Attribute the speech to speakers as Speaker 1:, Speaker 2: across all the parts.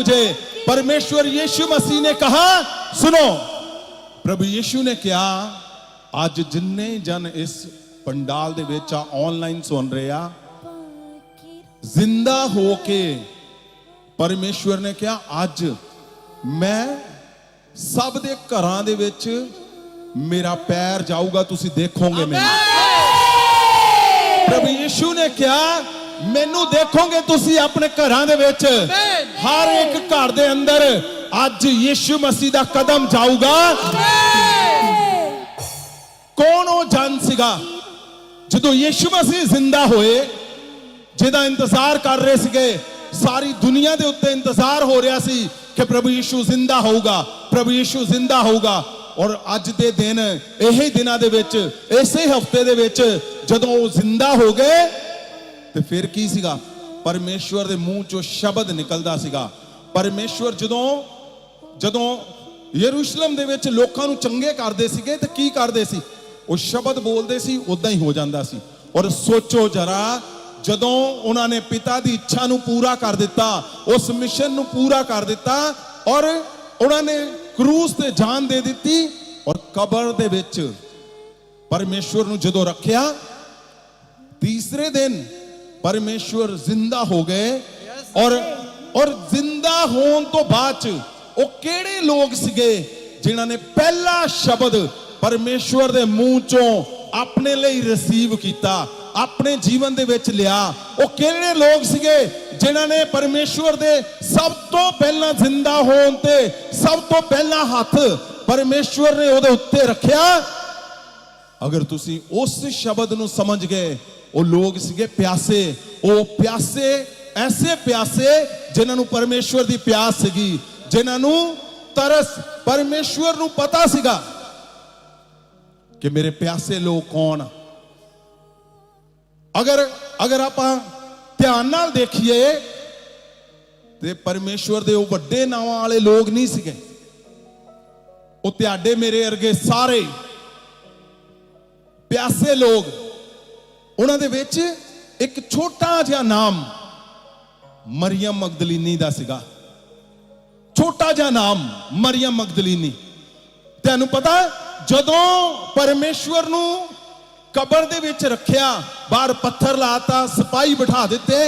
Speaker 1: मुझे। परमेश्वर यीशु मसीह ने कहा, सुनो, प्रभु यीशु ने कहा, आज जिन्ने जन इस पंडाल दे विच ऑनलाइन सुन रहे आ, जिंदा होके परमेश्वर ने कहा, आज मैं सब दे घरां दे विच मेरा पैर जाऊगा, तुसी देखोगे मैनू। प्रभु यीशु ने कहा, मैनू देखोगे तुसी अपने घरां दे विच। हर एक घर दे अंदर आज यीशु मसीह दा कदम जाऊगा। कौन वो जन सीगा जदों यीशु मसीह जिंदा होए, जिहदा इंतजार कर रहे सीगे, सारी दुनिया दे उत्ते इंतजार हो रहा सी कि प्रभु यीशु जिंदा होगा, प्रभु यीशु जिंदा होगा। और अज दे दिन, यही दिनां दे विच, इसे हफ्ते दे विच जदों वो जिंदा हो गए, तो फिर की सीगा, परमेश्वर दे मुंह चों शब्द निकलदा सीगा। परमेश्वर जदों यरूशलेम दे विच लोकां नूं चंगे करदे सीगे, ते की करदे सी, वो शब्द बोलदे सी, उदां ही हो जांदा सी। और सोचो जरा, जदों उन्होंने पिता की इच्छा नूं पूरा कर दिता, उस मिशन नूं पूरा कर दिता, और उन्होंने क्रूस ते जान दे दी, और कबर दे विच परमेश्वर नूं जदों रखिया, तीसरे दिन परमेश्वर जिंदा हो गए। और जिंदा होने तो बाद वो केड़े लोग सीगे जिन्हां ने पहला शब्द परमेश्वर दे मुंह चों अपने लिए रिसीव किया, अपने जीवन दे विच लिया। वो केड़े लोग सीगे जिन्हां ने परमेश्वर दे सब तो पहला जिंदा होने ते सब तो पहला हाथ परमेश्वर ने उहदे उत्ते रखिया। अगर तुसी उस शब्द नूं समझ गए, वो लोग सीगे प्यासे, वो प्यासे, ऐसे प्यासे जिन्हां नूं परमेश्वर दी प्यास सीगी, जिन्हां नूं तरस, परमेश्वर नूं पता सीगा कि मेरे प्यासे लोग कौन। अगर आप ध्यान नाल देखिए, ते परमेश्वर दे वो वड्डे नावां वाले लोग नहीं सीगे, वो तुहाडे मेरे अरगे सारे प्यासे लोग। उन्हां दे विच एक छोटा जिहा नाम मरियम मगदलीनी दा सीगा, छोटा जिहा नाम मरियम मगदलीनी। तुहानूं पता, जदों परमेश्वर नूं कबर दे विच रखिया, बाहर पत्थर लाता, सिपाही बिठा दिते,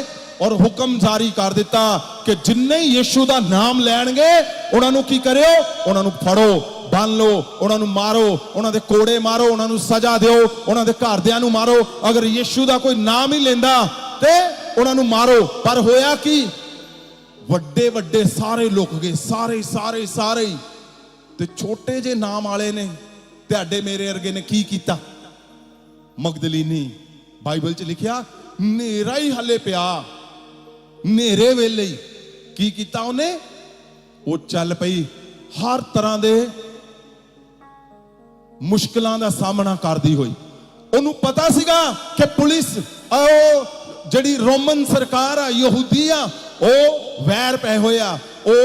Speaker 1: और हुक्म जारी कर दिता कि जिन्ने यीशु दा नाम लैणगे उन्हां नूं की करियो, उन्हां नूं फड़ो, बन लो, उन्हां नूं मारो, उन्हां दे कोड़े मारो, उन्हां नूं सजा दिओ, उन्हां दे घरदिआं नूं मारो। अगर यीशु दा कोई नाम ही लेंदा ते उन्हां नूं मारो। पर होया कि वड्डे वड्डे सारे लुक गए, सारे सारे सारे। ते छोटे जे नाम वाले ने, तुहाडे मेरे अरगे ने की कीता? मगदलीनी, बाइबल च लिखिया, नेरा ही हले पिया, नेरे वेले ही की कीता उन्हें? वो चल पई, हर तरह दे मुश्किलों का सामना करदी हुई। उन्होंने पता सीगा कि पुलिस, जड़ी रोमन सरकार आ, यहूदी आ, वो वैर पै होया, वो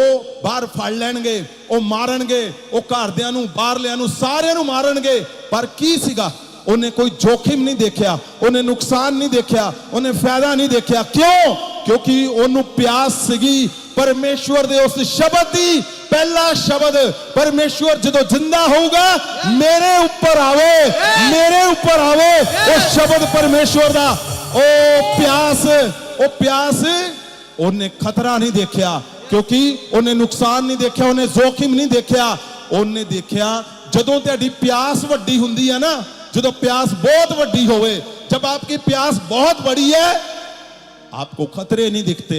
Speaker 1: बाहर फड़ लैणगे, वो मारनगे, वो घरदिआं नूं, बाहरलिआं नूं, सारिआं नूं मारनगे। पर की सीगा, उन्हें कोई जोखिम नहीं देखा, उन्हें नुकसान नहीं देखा, उन्हें फायदा नहीं देखा। क्यों? क्योंकि उन्होंने प्यास सीगी परमेश्वर दे उस शब्द दी। पहला शब्द, परमेश्वर जदों जिंदा होगा मेरे ऊपर आवे, मेरे ऊपर आवे, वो शब्द परमेश्वर दा, ओ प्यास, उन्हें खतरा नहीं देखा, क्योंकि उन्हें नुकसान नहीं देखा, उन्हें जोखिम नहीं देखा। उन्हें देखा जदों तुहाडी प्यास वड्डी हुंदी है ना, जदों प्यास बहुत वड्डी होवे, जब आपकी प्यास बहुत बड़ी है, आपको खतरे नहीं दिखते,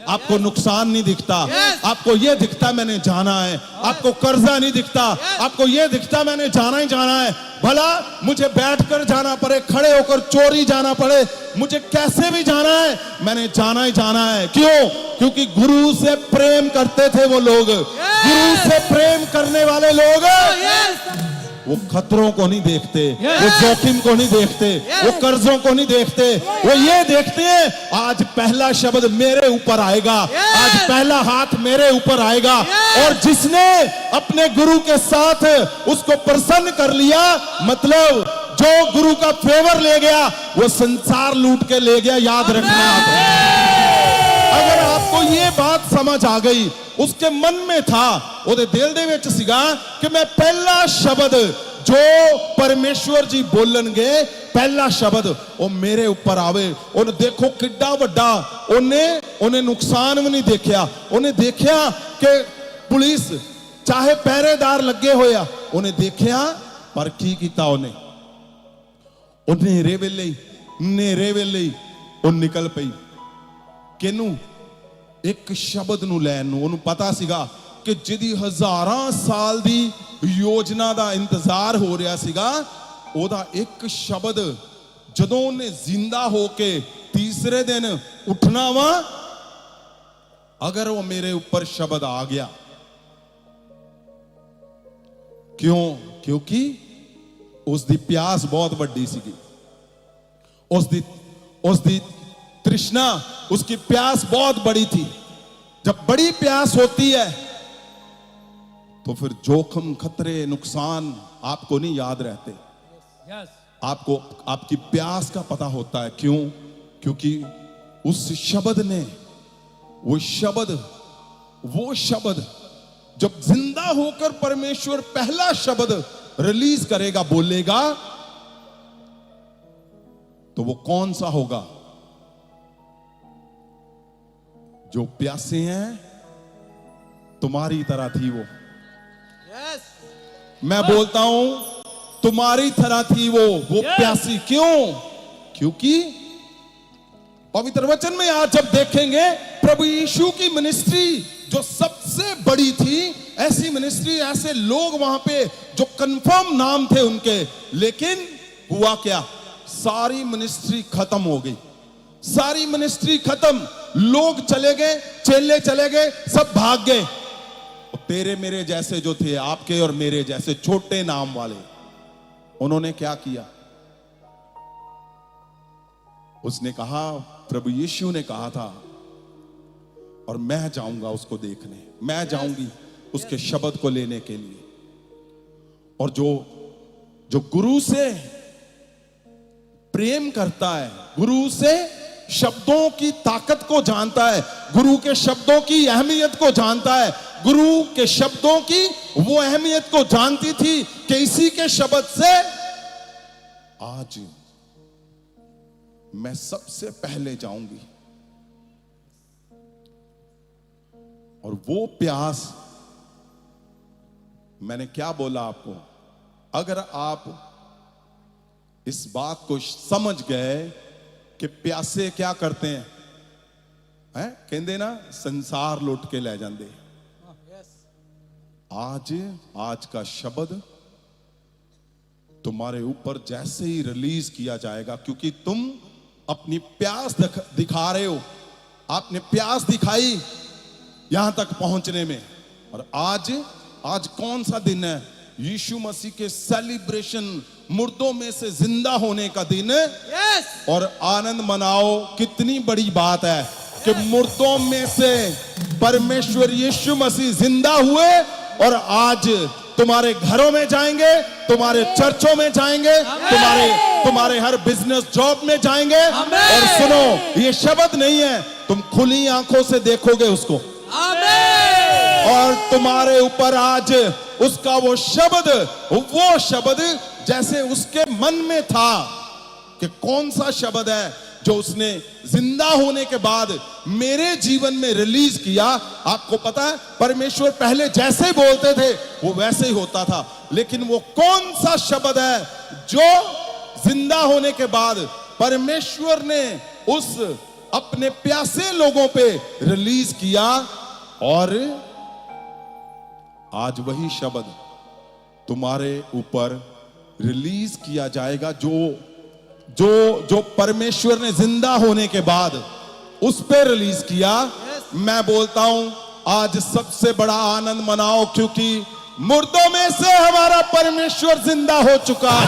Speaker 1: आपको नुकसान नहीं दिखता, आपको यह दिखता मैंने जाना है, आपको कर्जा नहीं दिखता, आपको यह दिखता मैंने जाना ही जाना है। भला मुझे बैठकर जाना पड़े, खड़े होकर चोरी जाना पड़े, मुझे कैसे भी जाना है, मैंने जाना ही जाना है। क्यों? क्योंकि गुरु से प्रेम करते थे वो लोग। गुरु से प्रेम करने वाले लोग वो खतरों को नहीं देखते, वो जोखिम को नहीं देखते, वो कर्जों को नहीं देखते, वो ये देखते हैं आज पहला शब्द मेरे ऊपर आएगा, आज पहला हाथ मेरे ऊपर आएगा। और जिसने अपने गुरु के साथ उसको प्रसन्न कर लिया, मतलब जो गुरु का फेवर ले गया, वो संसार लूट के ले गया। याद रखना, अगर आपको ये बात समझ आ गई उसके मन में था, ਉਹਦੇ ਦਿਲ ਦੇ ਵਿੱਚ ਸੀਗਾ ਕਿ ਮੈਂ ਪਹਿਲਾ ਸ਼ਬਦ जो परमेश्वर जी बोलणगे, पहला शब्द वो मेरे ऊपर आवे। उन्हें देखो किड्डा वड्डा, उन्हें नुकसान भी नहीं देखा। उन्हें देखा कि पुलिस चाहे पहरेदार लगे होया, उन्हें देखा पर की कीता उन्हें नेरे वेले उन निकल पई किनू एक शब्द नू लैन नू। उन्हें पता सीगा कि जिदी हजारां साल दी योजना दा इंतजार हो रहा सीगा, ओदा एक शब्द जदों ने जिंदा होके तीसरे दिन उठना वा, अगर वो मेरे ऊपर शब्द आ गया, क्यों? क्योंकि उसकी प्यास बहुत वड्डी सीगी, उसकी तृष्णा, उसकी प्यास बहुत बड़ी थी। जब बड़ी प्यास होती है तो फिर जोखम, खतरे, नुकसान आपको नहीं याद रहते। आपको आपकी प्यास का पता होता है। क्यों? क्योंकि उस शब्द ने, वो शब्द जब जिंदा होकर परमेश्वर पहला शब्द रिलीज करेगा, बोलेगा, तो वो कौन सा होगा? जो प्यासे हैं तुम्हारी तरह थी वो। मैं बोलता हूं तुम्हारी तरह थी वो प्यासी। क्यों? क्योंकि पवित्र वचन में आज जब देखेंगे प्रभु यीशु की मिनिस्ट्री जो सबसे बड़ी थी, ऐसी मिनिस्ट्री, ऐसे लोग वहां पे जो कंफर्म नाम थे उनके, लेकिन हुआ क्या? सारी मिनिस्ट्री खत्म हो गई। सारी मिनिस्ट्री खत्म, लोग चले गए, चेले चले गए, सब भाग गए। तेरे मेरे जैसे जो थे, आपके और मेरे जैसे छोटे नाम वाले, उन्होंने क्या किया? उसने कहा, प्रभु यीशु ने कहा था, और मैं जाऊंगा उसको देखने, मैं जाऊंगी उसके शब्द को लेने के लिए। और जो गुरु से प्रेम करता है, गुरु से शब्दों की ताकत को जानता है, गुरु के शब्दों की अहमियत को जानता है, गुरु के शब्दों की वो अहमियत को जानती थी कि इसी के शब्द से आज मैं सबसे पहले जाऊंगी। और वो प्यास, मैंने क्या बोला आपको, अगर आप इस बात को समझ गए कि प्यासे क्या करते हैं, कहते ना संसार लुट के ले जाते। आज का शब्द तुम्हारे ऊपर जैसे ही रिलीज किया जाएगा, क्योंकि तुम अपनी प्यास दिखा रहे हो, आपने प्यास दिखाई यहां तक पहुंचने में। और आज कौन सा दिन है? यीशु मसीह के सेलिब्रेशन, मुर्दों में से जिंदा होने का दिन। और आनंद मनाओ, कितनी बड़ी बात है कि मुर्दों में से परमेश्वर यीशु मसीह जिंदा हुए, और आज तुम्हारे घरों में जाएंगे, तुम्हारे चर्चों में जाएंगे, तुम्हारे हर बिजनेस जॉब में जाएंगे। और सुनो, ये शब्द नहीं है, तुम खुली आंखों से देखोगे उसको, और तुम्हारे ऊपर आज उसका वो शब्द जैसे उसके मन में था कि कौन सा शब्द है जो उसने जिंदा होने के बाद मेरे जीवन में रिलीज किया। आपको पता है, परमेश्वर पहले जैसे बोलते थे वो वैसे ही होता था, लेकिन वो कौन सा शब्द है जो जिंदा होने के बाद परमेश्वर ने उस अपने प्यासे लोगों पे रिलीज किया। और आज वही शब्द तुम्हारे ऊपर रिलीज किया जाएगा, जो परमेश्वर ने जिंदा होने के बाद उस पे रिलीज किया। मैं बोलता हूं, आज सबसे बड़ा आनंद मनाओ, क्योंकि मुर्दों में से हमारा परमेश्वर जिंदा हो चुका है।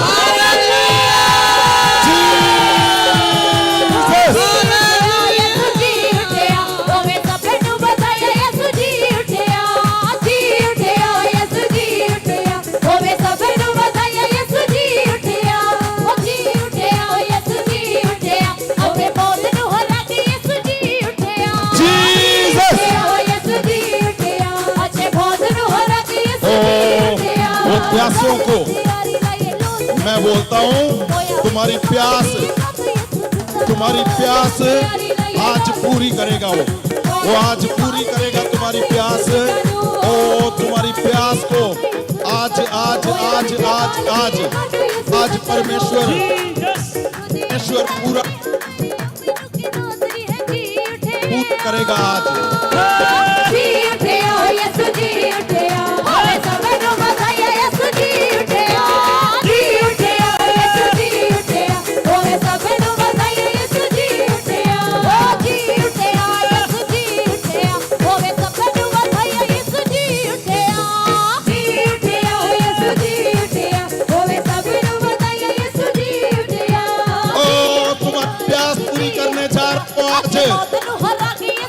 Speaker 1: प्यासों को मैं बोलता हूँ, तुम्हारी प्यास आज पूरी करेगा। वो आज पूरी करेगा तुम्हारी प्यास। ओ तुम्हारी प्यास को आज आज आज आज आज आज परमेश्वर पूरा करेगा आज।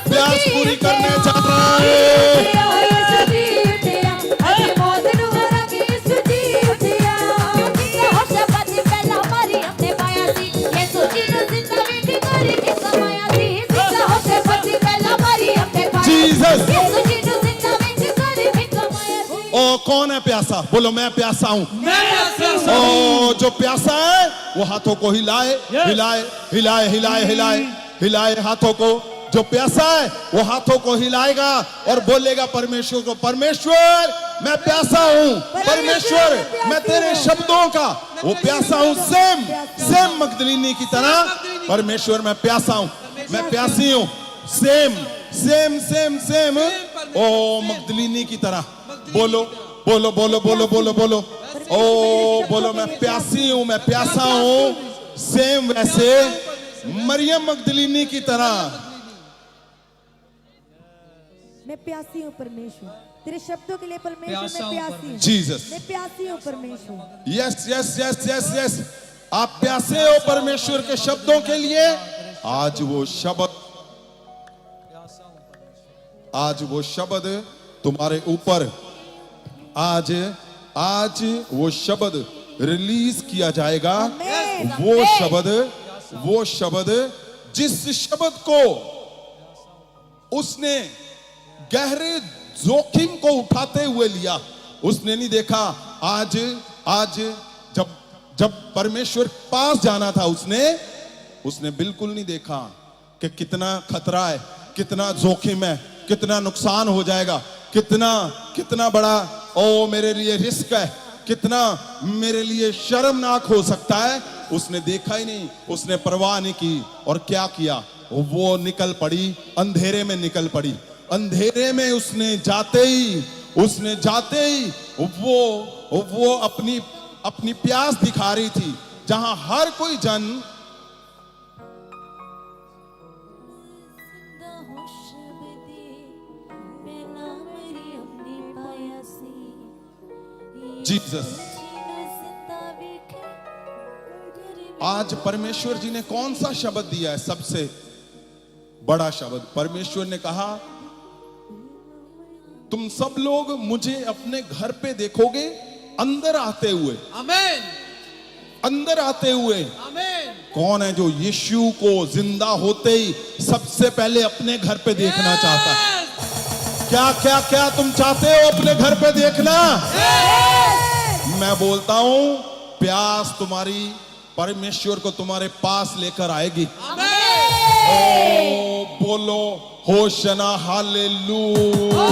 Speaker 1: प्यास पूरी करने जा रहा है। जीसस। ओ कौन है प्यासा? बोलो मैं प्यासा हूँ। ओ जो प्यासा है वो हाथों को हिलाए हिलाए हिलाए हिलाए हिलाए हिलाए हाथों को। जो प्यासा है वो हाथों को हिलाएगा और बोलेगा परमेश्वर को, परमेश्वर मैं प्यासा हूँ, परमेश्वर मैं तेरे शब्दों का वो प्यासा हूँ। सेम मगदलीनी की तरह परमेश्वर मैं प्यासा हूँ, मैं प्यासी हूँ। सेम ओ मगदलीनी की तरह बोलो बोलो बोलो बोलो बोलो बोलो ओ बोलो मैं प्यासी हूँ, मैं प्यासा हूँ। सेम वैसे मरियम मगदलीनी की तरह
Speaker 2: मैं प्यासी हूँ परमेश्वर, तेरे शब्दों के लिए परमेश्वर मैं प्यासी हूँ।
Speaker 1: जीसस।
Speaker 2: मैं प्यासी हूँ परमेश्वर।
Speaker 1: Yes yes yes yes yes आप प्यासे हो परमेश्वर के शब्दों के लिए। आज वो शब्द तुम्हारे ऊपर आज वो शब्द रिलीज किया जाएगा। वो शब्द जिस शब्द को उसने गहरे जोखिम को उठाते हुए लिया, उसने नहीं देखा। आज जब परमेश्वर पास जाना था, उसने बिल्कुल नहीं देखा कि कितना खतरा है, कितना जोखिम है, कितना नुकसान हो जाएगा, कितना बड़ा ओ मेरे लिए रिस्क है, कितना मेरे लिए शर्मनाक हो सकता है। उसने देखा ही नहीं, उसने परवाह नहीं की। और क्या किया? वो निकल पड़ी, अंधेरे में निकल पड़ी। अंधेरे में उसने जाते ही वो अपनी प्यास दिखा रही थी, जहां हर कोई जन जीसस। आज परमेश्वर जी ने कौन सा शब्द दिया है? सबसे बड़ा शब्द। परमेश्वर ने कहा तुम सब लोग मुझे अपने घर पे देखोगे अंदर आते हुए। आमीन। अंदर आते हुए। आमीन। कौन है जो यीशु को जिंदा होते ही सबसे पहले अपने घर पे देखना चाहता है? क्या तुम चाहते हो अपने घर पे देखना? मैं बोलता हूं प्यास तुम्हारी परमेश्वर को तुम्हारे पास लेकर आएगी। ओ बोलो होशना हालेलुया।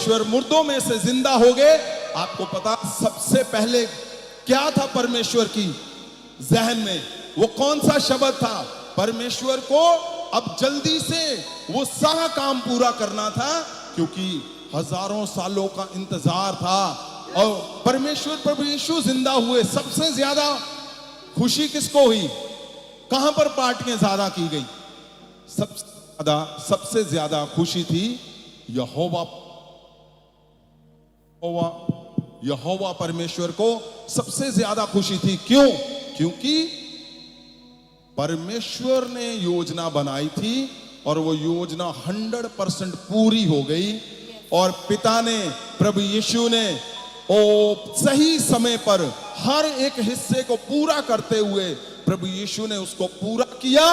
Speaker 1: परमेश्वर मुर्दों में से जिंदा हो गए। आपको पता सबसे पहले क्या था परमेश्वर की जहन में? वो कौन सा शब्द था? परमेश्वर को अब जल्दी से वो सारा काम पूरा करना था, क्योंकि हजारों सालों का इंतजार था। और परमेश्वर प्रभु यीशु जिंदा हुए। सबसे ज्यादा खुशी किसको हुई? कहां पर पार्टियां ज्यादा की गई? सबसे ज्यादा खुशी थी यहोवा परमेश्वर को सबसे ज्यादा खुशी थी। क्यों? क्योंकि परमेश्वर ने योजना बनाई थी और वो योजना 100% पूरी हो गई। और पिता ने, प्रभु यीशु ने सही समय पर हर एक हिस्से को पूरा करते हुए प्रभु यीशु ने उसको पूरा किया।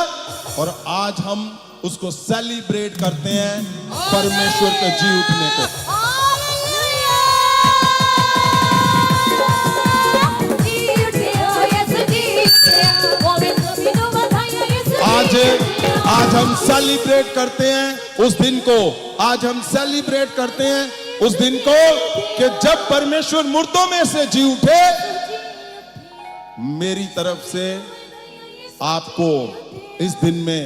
Speaker 1: और आज हम उसको सेलिब्रेट करते हैं, परमेश्वर के जी उठने को। आज हम सेलिब्रेट करते हैं उस दिन को। आज हम सेलिब्रेट करते हैं उस दिन को कि जब परमेश्वर मुर्दों में से जी उठे। मेरी तरफ से आपको इस दिन में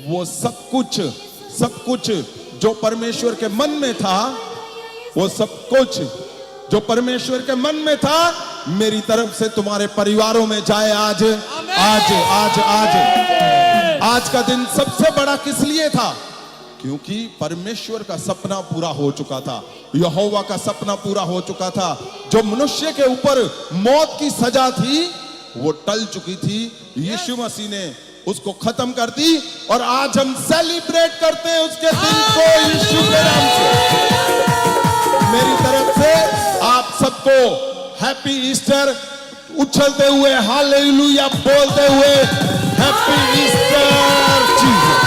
Speaker 1: वो सब कुछ जो परमेश्वर के मन में था, वो सब कुछ जो परमेश्वर के मन में था, मेरी तरफ से तुम्हारे परिवारों में जाए। आज का दिन सबसे बड़ा किस लिए था? क्योंकि परमेश्वर का सपना पूरा हो चुका था, यहोवा का सपना पूरा हो चुका था। जो मनुष्य के ऊपर मौत की सजा थी वो टल चुकी थी, यीशु मसीह ने उसको खत्म कर दी। और आज हम सेलिब्रेट करते हैं उसके दिन को यीशु के नाम से। मेरी तरफ से आप सबको हैप्पी ईस्टर, उछलते हुए हालेलुया बोलते हुए happy Easter Jesus.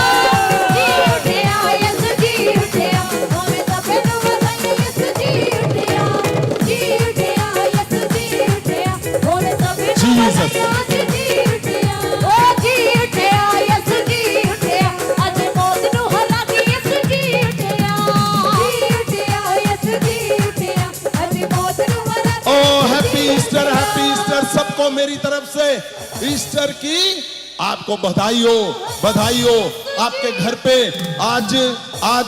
Speaker 1: Happy Easter सबको मेरी तरफ से ईस्टर की आपको बधाई हो। आपके घर पे आज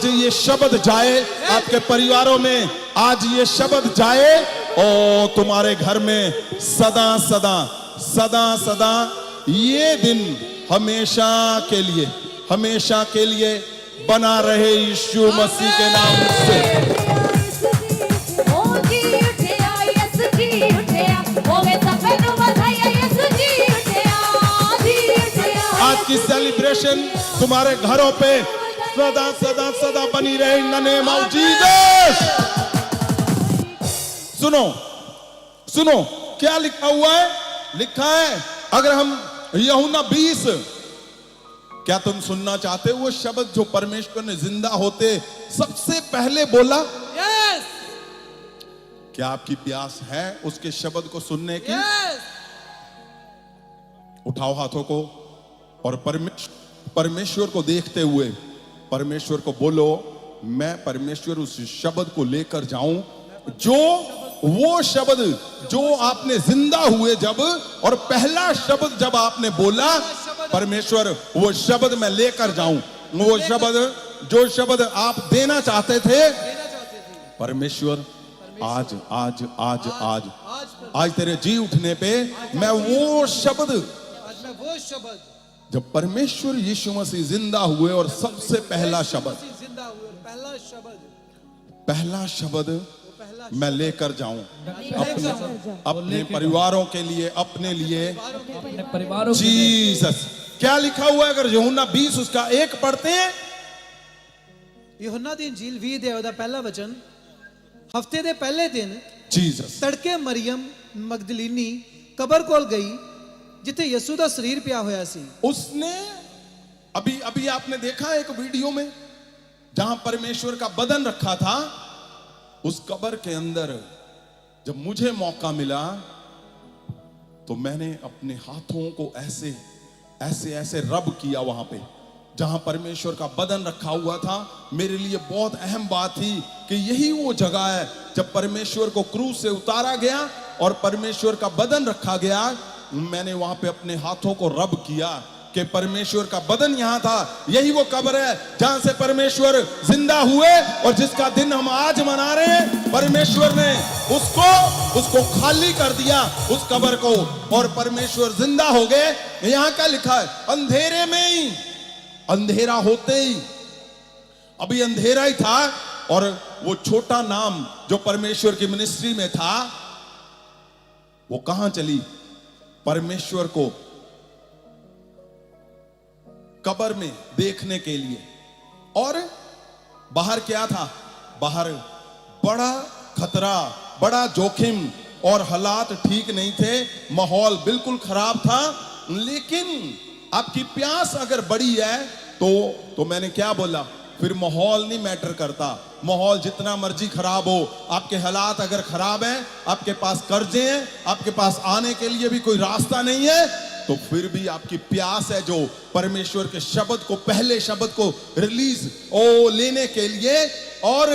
Speaker 1: ये शब्द जाए, आपके परिवारों में आज ये शब्द जाए और तुम्हारे घर में सदा ये दिन हमेशा के लिए बना रहे यीशु मसीह के नाम से। आज की सेलिब्रेशन तुम्हारे घरों पे सदा बनी रहे इन द नेम ऑफ जीसस। सुनो क्या लिखा हुआ है? लिखा है, अगर हम यूहन्ना 20, क्या तुम सुनना चाहते हो वो शब्द जो परमेश्वर ने जिंदा होते सबसे पहले बोला?
Speaker 3: यस।
Speaker 1: क्या आपकी प्यास है उसके शब्द को सुनने की?
Speaker 3: यस।
Speaker 1: उठाओ हाथों को और परमेश्वर को देखते हुए परमेश्वर को बोलो, मैं परमेश्वर उस शब्द को लेकर जाऊं वो शब्द जो आपने जिंदा हुए जब, और पहला शब्द जब आपने बोला, परमेश्वर वो शब्द मैं लेकर जाऊं। वो जो शब्द आप देना चाहते थे परमेश्वर, आज तेरे जी उठने पे मैं वो शब्द जब परमेश्वर यीशु मसीह जिंदा हुए और सबसे पहला शब्द मैं लेकर जाऊं अपने परिवारों के लिए, अपने लिए, जीसस। क्या लिखा हुआ है? अगर यूहन्ना 20 उसका 1 पढ़ते हैं।
Speaker 3: यूहन्ना दी इंजील 20 ਦੇ ਉਹਦਾ ਪਹਿਲਾ ਵਚਨ, ਹਫਤੇ ਦੇ ਪਹਿਲੇ ਦਿਨ
Speaker 1: जीसस
Speaker 3: ਤੜਕੇ ਮਰੀयम ਮਗਦਲੀਨੀ ਕਬਰ ਕੋਲ ਗਈ जिथे यसू का शरीर पिया होया सी।
Speaker 1: उसने अभी आपने देखा एक वीडियो में जहां परमेश्वर का बदन रखा था, उस कब्र के अंदर जब मुझे मौका मिला तो मैंने अपने हाथों को ऐसे रब किया वहां पे, जहां परमेश्वर का बदन रखा हुआ था। मेरे लिए बहुत अहम बात थी कि यही वो जगह है जब परमेश्वर को क्रूस से उतारा गया और परमेश्वर का बदन रखा गया। मैंने वहां पे अपने हाथों को रब किया कि परमेश्वर का बदन यहां था। यही वो कब्र है जहां से परमेश्वर जिंदा हुए और जिसका दिन हम आज मना रहे हैं। परमेश्वर ने उसको खाली कर दिया उस कब्र को, और परमेश्वर जिंदा हो गए। यहां क्या लिखा है? अंधेरे में ही, अंधेरा होते ही, अभी अंधेरा ही था, और वो छोटा नाम जो परमेश्वर की मिनिस्ट्री में था वो कहां चली? परमेश्वर को कब्र में देखने के लिए। और बाहर क्या था? बाहर बड़ा खतरा, बड़ा जोखिम, और हालात ठीक नहीं थे, माहौल बिल्कुल खराब था। लेकिन आपकी प्यास अगर बड़ी है तो मैंने क्या बोला, फिर माहौल नहीं मैटर करता। माहौल जितना मर्जी खराब हो, आपके हालात अगर खराब हैं, आपके पास कर्जे हैं, आपके पास आने के लिए भी कोई रास्ता नहीं है, तो फिर भी आपकी प्यास है जो परमेश्वर के शब्द को, पहले शब्द को रिलीज लेने के लिए, और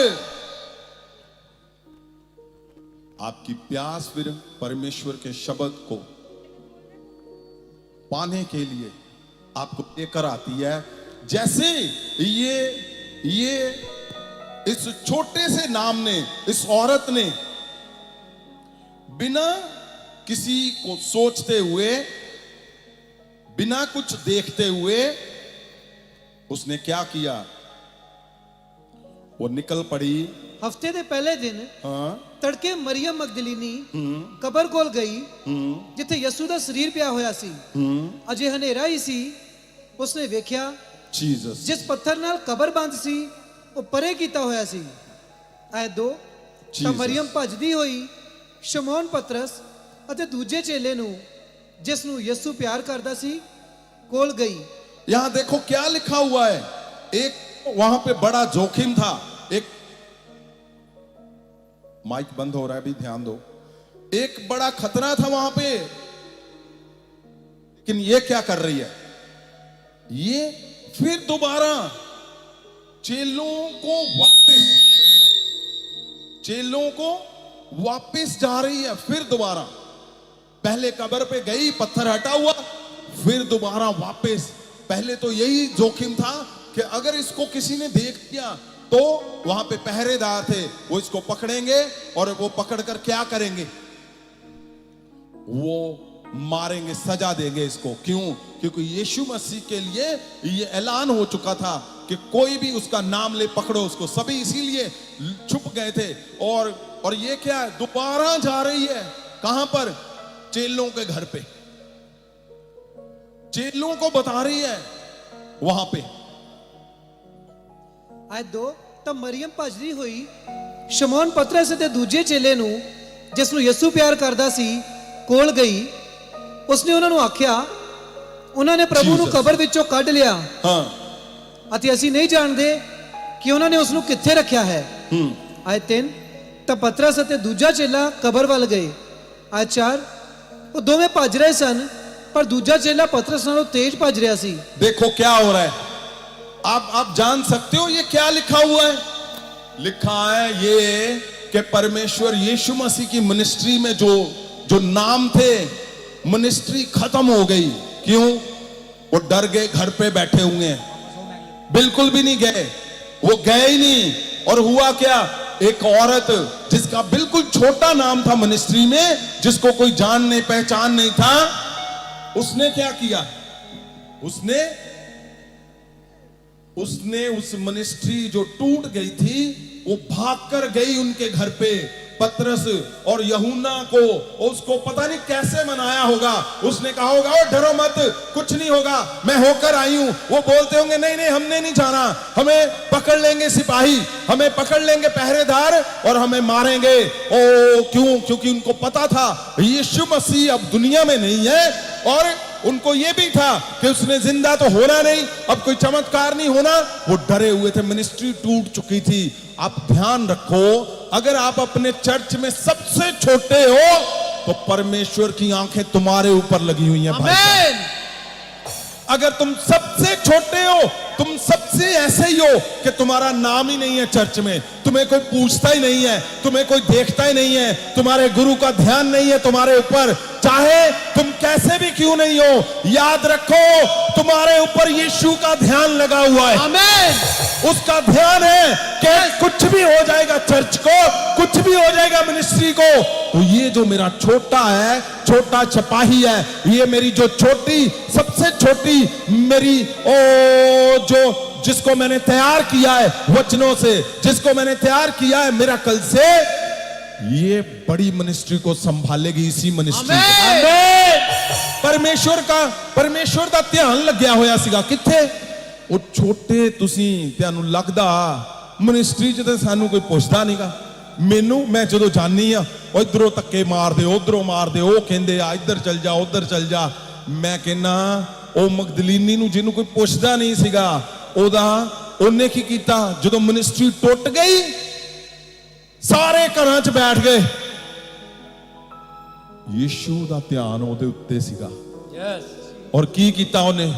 Speaker 1: आपकी प्यास फिर परमेश्वर के शब्द को पाने के लिए आपको लेकर आती है। जैसे ये इस छोटे से नाम ने, इस औरत ने बिना किसी को सोचते हुए, बिना कुछ देखते हुए, उसने क्या किया? वो निकल पड़ी।
Speaker 3: हफ्ते दे पहले दिन
Speaker 1: हाँ,
Speaker 3: तड़के मरियम मगदलीनी कबर कोल गई जिथे यसू दा शरीर पिया होया सी। अजे हनेरा ही सी। उसने वेख्या
Speaker 1: जीसस
Speaker 3: जिस पत्थर नाल कबर बंद सी वो परे कीता होया सी। आयत 2 तां मरियम भजदी होई शमौन पतरस अते दूजे चेले नू जिस नू यसू प्यार करदा सी कोल गई।
Speaker 1: यहां देखो क्या लिखा हुआ है। एक वहां पे बड़ा जोखिम था। एक माइक बंद हो रहा है, भी ध्यान दो। एक बड़ा खतरा था वहां पे, लेकिन ये क्या कर रही है? ये फिर दोबारा चेलों को वापस जा रही है। फिर दोबारा पहले कब्र पे गई, पत्थर हटा हुआ, फिर दोबारा वापस। पहले तो यही जोखिम था कि अगर इसको किसी ने देख लिया तो वहां पे पहरेदार थे, वो इसको पकड़ेंगे और वो पकड़कर क्या करेंगे? वो मारेंगे, सजा देंगे इसको। क्यों? क्योंकि यीशु मसीह के लिए ये ऐलान हो चुका था कि कोई भी उसका नाम ले पकड़ो उसको। सभी इसीलिए छुप गए थे। और ये क्या है? दोबारा जा रही है। कहां पर? चेलों के घर पे। चेलों को बता रही है वहां पे।
Speaker 3: आयत 2 तां मरियम भजदी होई शमौन पतरस ते दूजे चेले नू जिस नू यसू प्यार करदा सी कोल गई। उसने उन्हां नू आख्या, उन्हां ने प्रभु नू कबर विचों कढ लिया।
Speaker 1: हाँ,
Speaker 3: अते असीं नहीं जानदे कि उन्हां ने उस नू कित्थे रखिया है। आयत 3 तां पतरस अते दूजा चेला कबर वल गए। आयत 4 वो दोवें भज रहे सन, पर दूजा चेला पतरस नालों तेज भज रहा सी।
Speaker 1: देखो क्या हो रहा है। आप जान सकते हो ये क्या लिखा हुआ है? लिखा है ये कि परमेश्वर यीशु मसीह की मिनिस्ट्री में जो नाम थे, मिनिस्ट्री खत्म हो गई। क्यों? वो डर गए, घर पे बैठे हुए हैं, बिल्कुल भी नहीं गए। वो गए ही नहीं। और हुआ क्या? एक औरत जिसका बिल्कुल छोटा नाम था मिनिस्ट्री में, जिसको कोई जान नहीं पहचान नहीं था, उसने क्या किया? उसने उस मिनिस्ट्री जो टूट गई थी वो भागकर गई उनके घर पे। पतरस और यूहन्ना को उसको पता नहीं कैसे मनाया होगा। उसने कहा होगा, ओ डरो मत, कुछ नहीं होगा, मैं होकर आई हूं। वो बोलते होंगे, नहीं नहीं हमने नहीं जाना, हमें पकड़ लेंगे सिपाही, हमें पकड़ लेंगे पहरेदार और हमें मारेंगे। ओ क्यों? क्योंकि उनको पता था यीशु मसीह अब दुनिया में नहीं है, और उनको यह भी था कि उसने जिंदा तो होना नहीं, अब कोई चमत्कार नहीं होना। वो डरे हुए थे, मिनिस्ट्री टूट चुकी थी। आप ध्यान रखो, अगर आप अपने चर्च में सबसे छोटे हो तो परमेश्वर की आंखें तुम्हारे ऊपर लगी हुई हैं भाई। अगर तुम सबसे छोटे हो, तुम सबसे ऐसे ही हो कि तुम्हारा नाम ही नहीं है चर्च में, तुम्हें कोई पूछता ही नहीं है, तुम्हें कोई देखता ही नहीं है, तुम्हारे गुरु का ध्यान नहीं है तुम्हारे ऊपर, चाहे तुम कैसे भी क्यों नहीं हो, याद रखो तुम्हारे ऊपर यीशु का ध्यान लगा हुआ है।
Speaker 3: आमीन।
Speaker 1: उसका ध्यान है कि कुछ भी हो जाएगा चर्च को, कुछ भी हो जाएगा मिनिस्ट्री को, तो ये जो मेरा छोटा है, छोटा सिपाही है, ये मेरी जो छोटी, सबसे छोटी मेरी जो जिसको मैंने तैयार किया है वचनों से, जिसको मैंने तैयार किया है मेरा कल से, ये बड़ी मिनिस्ट्री को संभालेगी इसी मिनिस्ट्री। परमेश्वर ਦਾ ਧਿਆਨ ਲੱਗਿਆ ਹੋਇਆ ਸੀਗਾ ਕਿੱਥੇ? ਉਹ ਛੋਟੇ ਤੁਸੀਂ ਤੁਹਾਨੂੰ ਲੱਗਦਾ ਮਿਨਿਸਟਰੀ 'ਚ ਤੇ ਸਾਨੂੰ ਕੋਈ ਪੁੱਛਦਾ ਨਹੀਂਗਾ। ਮੈਨੂੰ ਮੈਂ ਜਦੋਂ ਜਾਣੀ ਆ ਉਹ ਇਧਰੋਂ ਧੱਕੇ ਮਾਰਦੇ, ਉਧਰੋਂ ਮਾਰਦੇ, ਉਹ ਕਹਿੰਦੇ ਆ ਇੱਧਰ ਚੱਲ ਜਾ, ਉਧਰ ਚੱਲ ਜਾ। ਮੈਂ ਕਹਿੰਨਾ ਉਹ ਮਗਦਲੀਨੀ ਨੂੰ ਜਿਹਨੂੰ ਕੋਈ ਪੁੱਛਦਾ ਨਹੀਂ ਸੀਗਾ, ਉਹਨੇ ਕੀ ਕੀਤਾ? ਜਦੋਂ ਮਿਨਿਸਟਰੀ ਟੁੱਟ ਗਈ ਸਾਰੇ ਘਰਾਂ 'ਚ ਬੈਠ ਗਏ। ਯੀਸ਼ੂ ਦਾ ਧਿਆਨ ਉਹਦੇ ਉੱਤੇ ਸੀਗਾ। ਔਰ ਕੀ ਕੀਤਾ ਉਹਨੇ?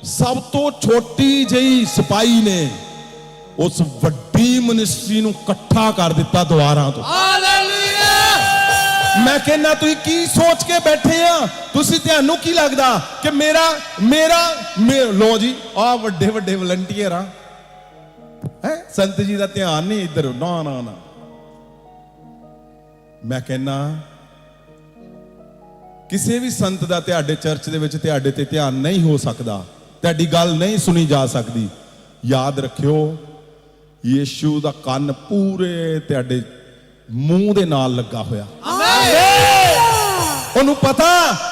Speaker 1: ਸਭ ਤੋਂ ਛੋਟੀ ਜਿਹੀ ਸਿਪਾਹੀ ਨੇ ਉਸ ਵੱਡੀ ਮਿਨਿਸਟਰੀ ਨੂੰ ਇਕੱਠਾ ਕਰ ਦਿੱਤਾ ਦੁਆਰਾਂ ਤੋਂ।
Speaker 3: ਹਾਲੇਲੂਇਆ।
Speaker 1: ਮੈਂ ਕਹਿੰਦਾ ਤੁਸੀਂ ਕੀ ਸੋਚ ਕੇ ਬੈਠੇ ਆ? ਤੁਸੀਂ ਤੁਹਾਨੂੰ ਕੀ ਲੱਗਦਾ ਕਿ ਮੇਰਾ ਲੋ ਜੀ ਆ ਵੱਡੇ ਵੱਡੇ ਵਲੰਟੀਅਰ ਆ ਹੈ, ਸੰਤ ਜੀ ਦਾ ਧਿਆਨ ਨਹੀਂ ਇੱਧਰ, ਨਾ ਨਾ ਨਾ। ਮੈਂ ਕਹਿੰਦਾ ਕਿਸੇ ਵੀ ਸੰਤ ਦਾ ਤੁਹਾਡੇ ਚਰਚ ਦੇ ਵਿੱਚ ਤੁਹਾਡੇ ਤੇ ਧਿਆਨ ਨਹੀਂ ਹੋ ਸਕਦਾ, ਤੁਹਾਡੀ ਗੱਲ ਨਹੀਂ ਸੁਣੀ ਜਾ ਸਕਦੀ। ਯਾਦ ਰੱਖਿਓ ਯੀਸ਼ੂ ਦਾ ਕੰਨ ਪੂਰੇ ਤੁਹਾਡੇ ਮੂੰਹ ਦੇ ਨਾਲ ਲੱਗਾ ਹੋਇਆ। ਉਹਨੂੰ ਪਤਾ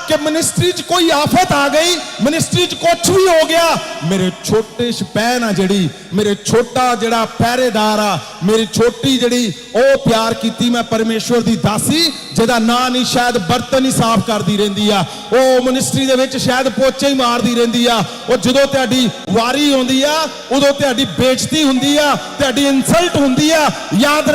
Speaker 1: ਕਿ ਮਿਨਿਸਟਰੀ 'ਚ ਕੋਈ ਆਫਤ ਆ ਗਈ, ਮਿਨਿਸਟਰੀ 'ਚ ਕੁਝ ਵੀ ਹੋ ਗਿਆ, ਮੇਰੇ ਛੋਟੇ ਸ਼ਪੈਨ ਆ ਜਿਹੜੀ, ਮੇਰੇ ਛੋਟਾ ਜਿਹੜਾ ਪਹਿਰੇਦਾਰ ਆ, ਮੇਰੀ ਛੋਟੀ ਜਿਹੜੀ ਉਹ ਤਿਆਰ ਕੀਤੀ ਮੈਂ ਪਰਮੇਸ਼ਵਰ ਦੀ ਦਾਸੀ, ਜਿਹਦਾ ਨਾਂ ਨਹੀਂ ਸ਼ਾਇਦ ਬਰਤਨ ਹੀ ਸਾਫ਼ ਕਰਦੀ ਰਹਿੰਦੀ ਆ, ਉਹ ਮਿਨਿਸਟਰੀ ਦੇ ਵਿੱਚ ਸ਼ਾਇਦ ਪੋਚੇ ਹੀ ਮਾਰਦੀ ਰਹਿੰਦੀ ਆ। ਉਹ ਜਦੋਂ ਤੁਹਾਡੀ ਵਾਰੀ ਆਉਂਦੀ ਆ ਉਦੋਂ ਤੁਹਾਡੀ ਬੇਇੱਜ਼ਤੀ ਹੁੰਦੀ ਆ, ਤੁਹਾਡੀ ਇਨਸਲਟ ਹੁੰਦੀ ਆ। ਯਾਦ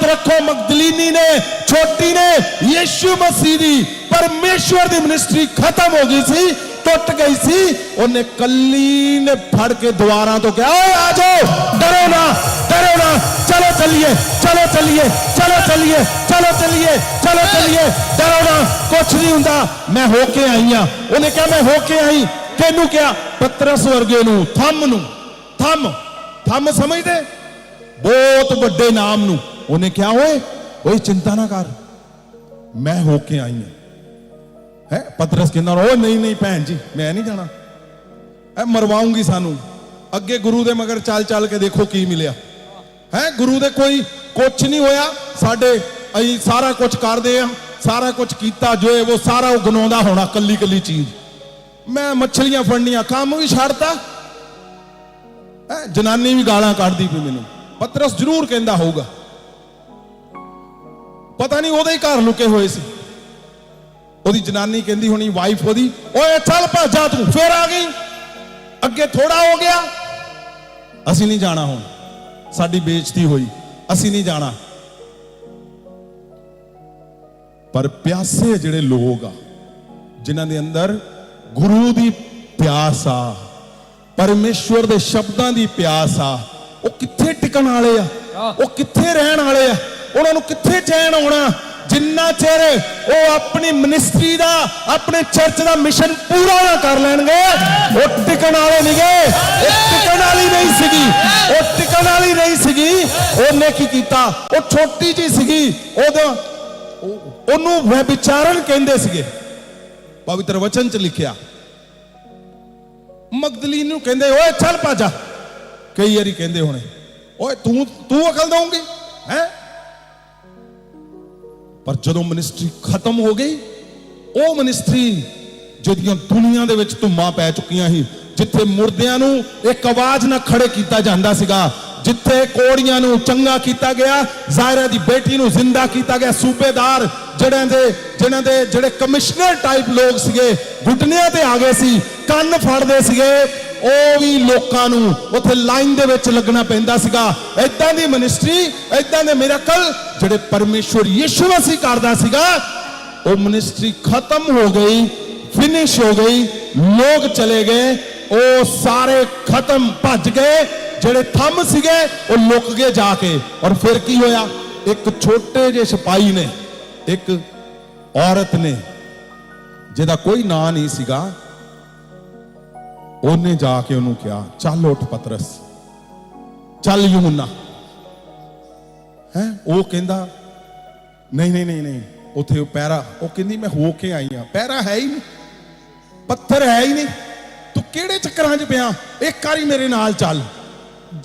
Speaker 1: ਰੱਖੋ ਮਗਦਲੀਨੀ ਨੇ, ਛੋਟੀ ਨੇ ਯੀਸ਼ੂ ਮਸੀਹ ਦੀ परमेश्वर दी मिनिस्ट्री खत्म हो गई सी, टुट गई सी, उन्हें कल्ली ने फड़ के द्वारा तो क्या, आ जाओ, डरो ना, चलो चलिए, चलो चलिए, चलो चलिए, चलो चलिए, चलो चलिए, डरो ना, कुछ नहीं हुंदा, मैं होके आई हां। उन्हें क्या मैं होके आई? तेनू क्या? पतरस वर्गे नू, थम समझदे? बहुत बड़े नाम नू। उन्हें क्या होए? कोई चिंता ना कर, मैं होके आई हां। है पतरस कहना ओ नहीं भैन जी मैं नहीं जाना, मरवाऊंगी सानू। अगे गुरु दे मगर चल के देखो की मिलिया है। गुरु दे कोई कुछ नहीं होया, साडे अई सारा कुछ करदे आ, सारा कुछ कीता जो है वो सारा गनाउंदा होना कली चीज। मैं मछलियां फड़नियां काम भी छाड़ता, जनानी भी गालां कढ़दी पई मैनू। पतरस जरूर कहंदा होगा, पता नहीं ओदे ही घर लुके होए सी। ओदी जनानी कहती होनी वाइफ ओदी, ओए चल भज जा तू, फिर आ गई, अगे थोड़ा हो गया, असी नहीं जाना, हुण साडी बेइज्जती हुई, असी नहीं जाना। पर प्यासे जिहड़े लोग आ, जिन्हां दे अंदर गुरु दी प्यास आ, परमेश्वर दे शब्दां दी प्यास आ, वो कित्थे टिकण वाले आ, वो कित्थे रहण वाले आ, उन्हां नूं कित्थे चैन आउणा? जिन्ना चेर वो अपनी मिनिस्ट्री दा, अपने चर्च दा मिशन पूरा ना कर लेंगे, वो टिकण वाले नहीं गए, वो टिकण वाली नहीं सीगी, वो टिकण वाली नहीं सीगी। उन्हें की कीता? वो छोटी जी सीगी, ओनू व्यभिचारण कहंदे सीगे, पवित्र वचन च लिखिया। मगदलीन नू कहंदे ओए चल भाजा, कई बारी कहंदे होने ओए तू अकल दूंगी है। पर जदों मिनिस्ट्री खत्म हो गई, वो मिनिस्ट्री जिहदियां दुनिया दे विच धुम्मां पै चुकियां सी, जिथे मुर्दियां नूं एक आवाज ना खड़े कीता जांदा सीगा, जिथे कोड़ियां नूं चंगा कीता गया, ज़ाहिरा दी बेटी नूं जिंदा कीता गया, सूबेदार जिन्हां दे जिहड़े कमिश्नर टाइप लोग सीगे घुटनियां ते आ गए सी, कंन फड़दे सीगे, ਉਹ ਵੀ ਲੋਕਾਂ ਨੂੰ ਉੱਥੇ ਲਾਈਨ ਦੇ ਵਿੱਚ ਲੱਗਣਾ ਪੈਂਦਾ ਸੀਗਾ। ਇਦਾਂ ਦੀ ਮਿਨਿਸਟਰੀ, ਇਦਾਂ ਦੇ ਮਿਰਾਕਲ ਜਿਹੜੇ ਪਰਮੇਸ਼ਵਰ ਯੀਸ਼ੂ ਮਸੀਹ ਕਰਦਾ ਸੀਗਾ, ਉਹ ਮਿਨਿਸਟਰੀ ਖਤਮ ਹੋ ਗਈ, ਫਿਨਿਸ਼ ਹੋ ਗਈ। लोग चले गए, वो सारे खत्म, भज गए। ਜਿਹੜੇ ਥੰਮ ਸੀਗੇ ਉਹ ਲੁਕ ਗਏ ਜਾ ਕੇ। ਔਰ ਫਿਰ ਕੀ ਹੋਇਆ, ਇੱਕ ਛੋਟੇ ਜਿਹੇ ਸਿਪਾਹੀ ਨੇ, ਇੱਕ ਔਰਤ ਨੇ ਜਿਹਦਾ ਕੋਈ ਨਾਂ ਨਹੀਂ ਸੀਗਾ, ਉਹਨੇ ਜਾ ਕੇ ਉਹਨੂੰ ਕਿਹਾ, ਚੱਲ ਉੱਠ ਪਤਰਸ, ਚੱਲ ਯੂਹੰਨਾ। ਉਹ ਕਹਿੰਦਾ ਨਹੀਂ ਨਹੀਂ ਨਹੀਂ ਨਹੀਂ, ਉੱਥੇ ਉਹ ਪਹਿਰਾ, ਉਹ ਕਹਿੰਦੀ ਮੈਂ ਹੋ ਕੇ ਆਈ ਆ, ਪਹਿਰਾ ਹੈ ਹੀ ਨਹੀਂ, ਪੱਥਰ ਹੈ ਹੀ ਨਹੀਂ, ਤੂੰ ਕਿਹੜੇ ਚੱਕਰਾਂ 'ਚ ਪਿਆ, ਇੱਕ ਵਾਰੀ ਮੇਰੇ ਨਾਲ ਚੱਲ।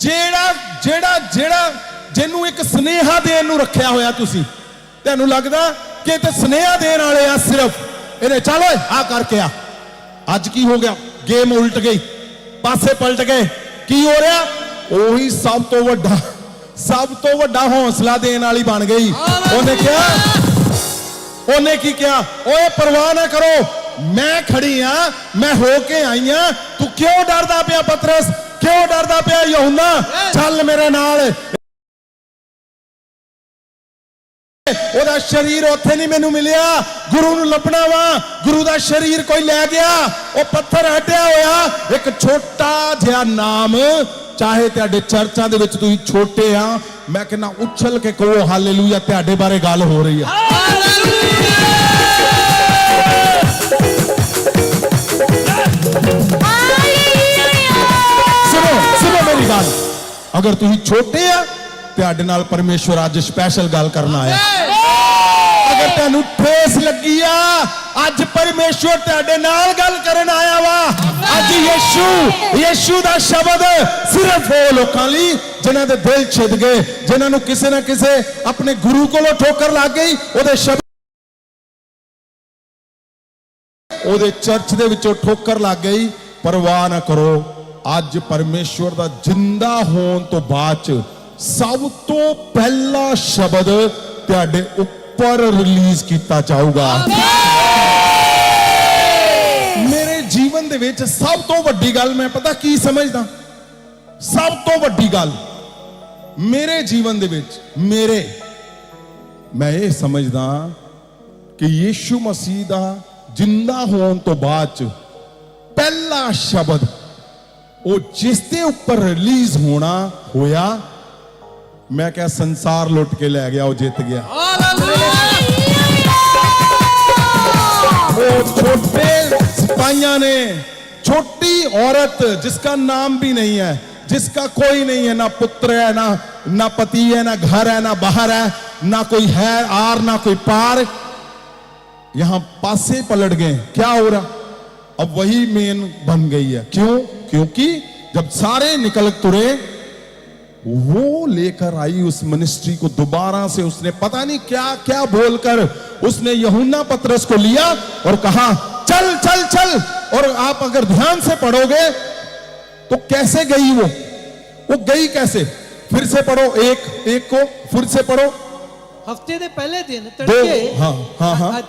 Speaker 1: ਜਿਹੜਾ ਜਿਹੜਾ ਜਿਹੜਾ ਜਿਹਨੂੰ ਇੱਕ ਸਨੇਹਾ ਦੇਣ ਨੂੰ ਰੱਖਿਆ ਹੋਇਆ, ਤੁਸੀਂ ਤੁਹਾਨੂੰ ਲੱਗਦਾ ਕਿ ਤੇ ਸਨੇਹਾ ਦੇਣ ਵਾਲੇ ਆ ਸਿਰਫ, ਇਹਨੇ ਚੱਲ ਓਏ ਆ ਕਰਕੇ ਆ। ਅੱਜ ਕੀ ਹੋ ਗਿਆ, ਗੇਮ ਉਲਟ ਗਈ, ਪਾਸੇ ਪਲਟ ਗਏ। ਕੀ ਹੋ ਰਿਹਾ, ਉਹੀ ਸਭ ਤੋਂ ਵੱਡਾ ਹੌਸਲਾ ਦੇਣ ਵਾਲੀ ਬਣ ਗਈ। ਉਹਨੇ ਕਿਹਾ, ਉਹਨੇ ਕੀ ਕਿਹਾ, ਓਏ ਪਰਵਾਹ ਨਾ ਕਰੋ, ਮੈਂ ਖੜੀ ਆ, ਮੈਂ ਹੋ ਕੇ ਆਈ ਆ, ਤੂੰ ਕਿਉਂ ਡਰਦਾ ਪਿਆ ਪਤਰਸ, ਕਿਉਂ ਡਰਦਾ ਪਿਆ ਯਹੂਨਾ, ਚੱਲ ਮੇਰੇ ਨਾਲ। ਉਹਦਾ ਸ਼ਰੀਰ ਉੱਥੇ ਨਹੀਂ ਮੈਨੂੰ ਮਿਲਿਆ, ਗੁਰੂ ਨੂੰ ਲੱਭਣਾ ਵਾ, ਗੁਰੂ ਦਾ ਸ਼ਰੀਰ ਕੋਈ ਲੈ ਗਿਆ। ਉਹ ਪੱਥਰ ਹਟਿਆ ਹੋਇਆ, ਇੱਕ ਛੋਟਾ ਜਿਹਾ ਨਾਮ, ਚਾਹੇ ਤੁਹਾਡੇ ਚਰਚਾਂ ਦੇ ਵਿੱਚ ਤੁਸੀਂ ਛੋਟੇ ਆ, ਮੈਂ ਕਹਿੰਦਾ ਉਛਲ ਕੇ ਕਹੋ ਹਾਲੇਲੂਇਆ, ਤੁਹਾਡੇ ਬਾਰੇ ਗੱਲ ਹੋ ਰਹੀ ਆ। सुनो मेरी गल, अगर तुम छोटे आ, ਤੁਹਾਡੇ ਨਾਲ ਪਰਮੇਸ਼ਵਰ ਅੱਜ ਸਪੈਸ਼ਲ ਗੱਲ ਕਰਨ ਆਇਆ। ਅਗਰ ਤੁਹਾਨੂੰ ਠੇਸ ਲੱਗੀ ਆ, ਅੱਜ ਪਰਮੇਸ਼ਵਰ ਤੁਹਾਡੇ ਨਾਲ ਗੱਲ ਕਰਨ ਆਇਆ ਵਾ। ਅੱਜ ਯਿਸੂ ਦਾ ਸ਼ਬਦ ਸਿਰਫ ਉਹ ਲੋਕਾਂ ਲਈ ਜਿਨ੍ਹਾਂ ਦੇ ਦਿਲ ਛਿਦ ਗਏ, ਜਿਨ੍ਹਾਂ ਨੂੰ ਕਿਸੇ ਨਾ ਕਿਸੇ ਆਪਣੇ ਗੁਰੂ ਕੋਲੋਂ ਠੋਕਰ ਲੱਗ ਗਈ, ਉਹਦੇ ਸ਼ਬਦ, ਉਹਦੇ ਚਰਚ ਦੇ ਵਿੱਚੋਂ ਠੋਕਰ ਲੱਗ ਗਈ। ਪਰਵਾਹ ਨਾ ਕਰੋ, ਅੱਜ ਪਰਮੇਸ਼ਵਰ ਦਾ ਜਿੰਦਾ ਹੋਣ ਤੋਂ ਬਾਅਦ ਚ ਸਭ ਤੋਂ ਪਹਿਲਾ ਸ਼ਬਦ ਤੁਹਾਡੇ ਉੱਪਰ ਰਿਲੀਜ਼ ਕੀਤਾ ਜਾਊਗਾ। ਮੇਰੇ ਜੀਵਨ ਦੇ ਵਿੱਚ ਸਭ ਤੋਂ ਵੱਡੀ ਗੱਲ ਮੈਂ ਪਤਾ ਕੀ ਸਮਝਦਾ, ਸਭ ਤੋਂ ਵੱਡੀ ਗੱਲ ਮੇਰੇ ਜੀਵਨ ਦੇ ਵਿੱਚ ਮੈਂ ਇਹ ਸਮਝਦਾ ਕਿ ਯਿਸੂ ਮਸੀਹ ਦਾ ਜਿੰਦਾ ਹੋਣ ਤੋਂ ਬਾਅਦ ਚ ਪਹਿਲਾ ਸ਼ਬਦ ਉਹ ਜਿਸ ਦੇ ਉੱਪਰ ਰਿਲੀਜ਼ ਹੋਇਆ, ਮੈਂ ਕਿਹਾ ਸੰਸਾਰ ਲੁੱਟ ਕੇ ਲੈ ਗਿਆ, ਉਹ ਜਿੱਤ ਗਿਆ। ਉਹ ਛੋਟੇ सिपाहियों ने, छोटी औरत जिसका नाम भी नहीं है, जिसका कोई नहीं है, ना पुत्र है, ना पति है, ना घर है, ना बाहर है, ना कोई है आर, ना कोई पार, यहां पासे पलट गए। क्या हो रहा, अब वही मेन बन गई है। क्यों? क्योंकि जब सारे निकल तुरे, वो लेकर आई उस मिनिस्ट्री को दोबारा से, उसने पता नहीं क्या क्या बोलकर उसने यूहन्ना पतरस को लिया और कहा चल चल चल। और आप अगर ध्यान से पढ़ोगे तो कैसे गई वो गई कैसे, फिर से पढ़ो, एक को फिर से पढ़ो।
Speaker 3: हफ्ते दे पहले दिन तड़के
Speaker 1: हाँ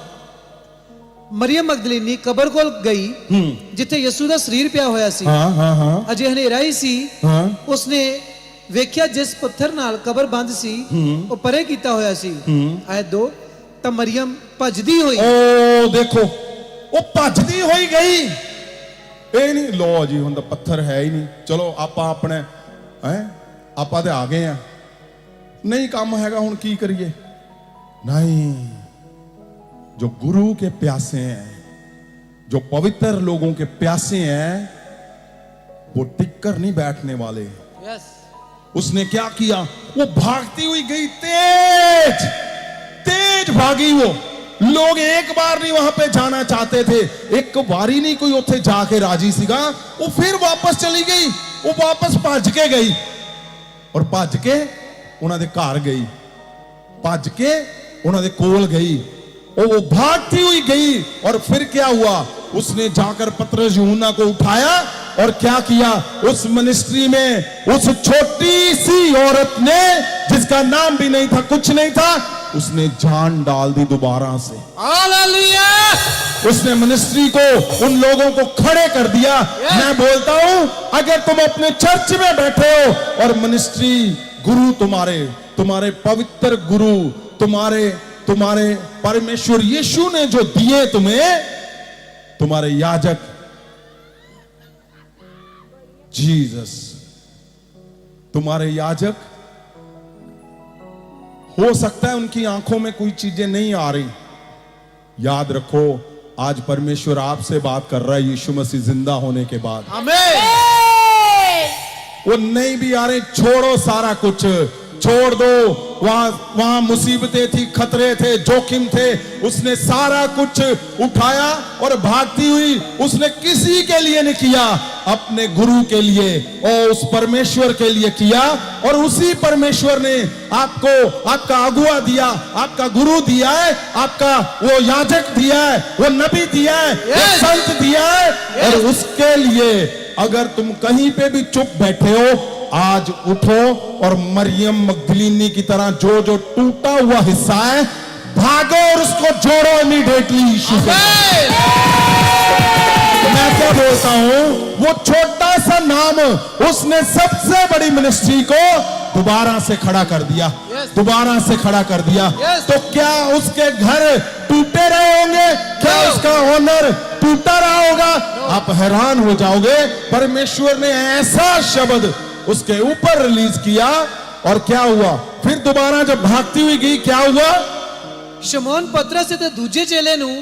Speaker 3: ਮਰੀਅਮ ਮਗਦਲੀਨੀ ਕਬਰ ਕੋਲ ਗਈ ਜਿੱਥੇ ਯਿਸੂ ਦਾ ਸਰੀਰ ਪਿਆ ਹੋਇਆ ਸੀ। ਅਜੇ ਹਨੇਰਾ ਹੀ ਸੀ। ਉਸਨੇ ਵੇਖਿਆ ਜਿਸ ਪੱਥਰ ਨਾਲ ਕਬਰ ਬੰਦ ਸੀ ਉਹ ਪਰੇ ਕੀਤਾ ਹੋਇਆ ਸੀ। ਆਇਤ 2, ਤਾਂ ਮਰੀਅਮ ਭੱਜਦੀ ਹੋਈ,
Speaker 1: ਉਹ ਦੇਖੋ ਉਹ ਭੱਜਦੀ ਹੋਈ ਗਈ। ਇਹ ਨਹੀਂ ਲੋ ਜੀ ਹੁਣ ਤਾਂ ਪੱਥਰ ਹੈ ਹੀ ਨਹੀਂ, ਚਲੋ ਆਪਾਂ ਆਪਣੇ ਆਪਾਂ ਤੇ ਆ ਗਏ ਆ, ਨਹੀਂ ਕੰਮ ਹੈਗਾ ਹੁਣ ਕੀ ਕਰੀਏ। नहीं, जो गुरु के प्यासे हैं, जो पवित्र लोगों के प्यासे हैं, वो टिककर नहीं बैठने वाले। उसने क्या किया, वो भागती हुई गई, तेज तेज भागी। वो लोग एक बार नहीं वहां पे जाना चाहते थे, एक बारी नहीं कोई उत्थे जाके राजी सीगा। वो फिर वापस चली गई, वो वापस भज के गई और भज के उन्हां दे घर गई, भज के उन्हां दे कोल गई। वो भागती हुई गई और फिर क्या हुआ, उसने जाकर पतरस यूहन्ना को उठाया और क्या किया, उस मिनिस्ट्री में उस छोटी सी औरत ने, जिसका नाम भी नहीं था, कुछ नहीं था, उसने जान डाल दी दोबारा से। हालेलुया! उसने मिनिस्ट्री को, उन लोगों को खड़े कर दिया। मैं बोलता हूं, अगर तुम अपने चर्च में बैठे हो और मिनिस्ट्री, गुरु तुम्हारे पवित्र गुरु, तुम्हारे परमेश्वर यीशु ने जो दिए तुम्हें, तुम्हारे याजक, जीसस, तुम्हारे याजक, हो सकता है उनकी आंखों में कोई चीजें नहीं आ रही। याद रखो, आज परमेश्वर आपसे बात कर रहा है यीशु मसीह जिंदा होने के बाद।
Speaker 3: आमीन।
Speaker 1: वो नहीं भी आ रहे, छोड़ो सारा कुछ, छोड़ दो। वहां मुसीबतें थी, खतरे थे, जोखिम थे, उसने सारा कुछ उठाया और भागती हुई उसने किसी के लिए नहीं किया, अपने गुरु के लिए और उस परमेश्वर के लिए किया। और उसी परमेश्वर ने आपको आपका अगुआ दिया, आपका गुरु दिया है, आपका वो याजक दिया है, वो नबी दिया है, वो संत दिया है। और उसके लिए अगर तुम कहीं पे भी चुप बैठे हो, आज उठो और मरियम मगदलीनी की तरह जो जो टूटा हुआ हिस्सा है, भागो और उसको जोड़ो इमीडिएटली यीशु से। मैं क्या बोलता हूं, वो छोटा सा नाम उसने सबसे बड़ी मिनिस्ट्री को दोबारा से खड़ा कर दिया, दोबारा से खड़ा कर दिया। तो क्या उसके घर टूटे रहे होंगे? क्या उसका ऑनर टूटा रहा होगा? आप हैरान हो जाओगे। परमेश्वर ने ऐसा शब्द उसके ऊपर रिलीज किया और क्या हुआ? फिर दोबारा जब भागती हुई गई, क्या हुआ?
Speaker 3: शमौन पतरस ਤੇ ਦੂਜੇ ਚੇਲੇ ਨੂੰ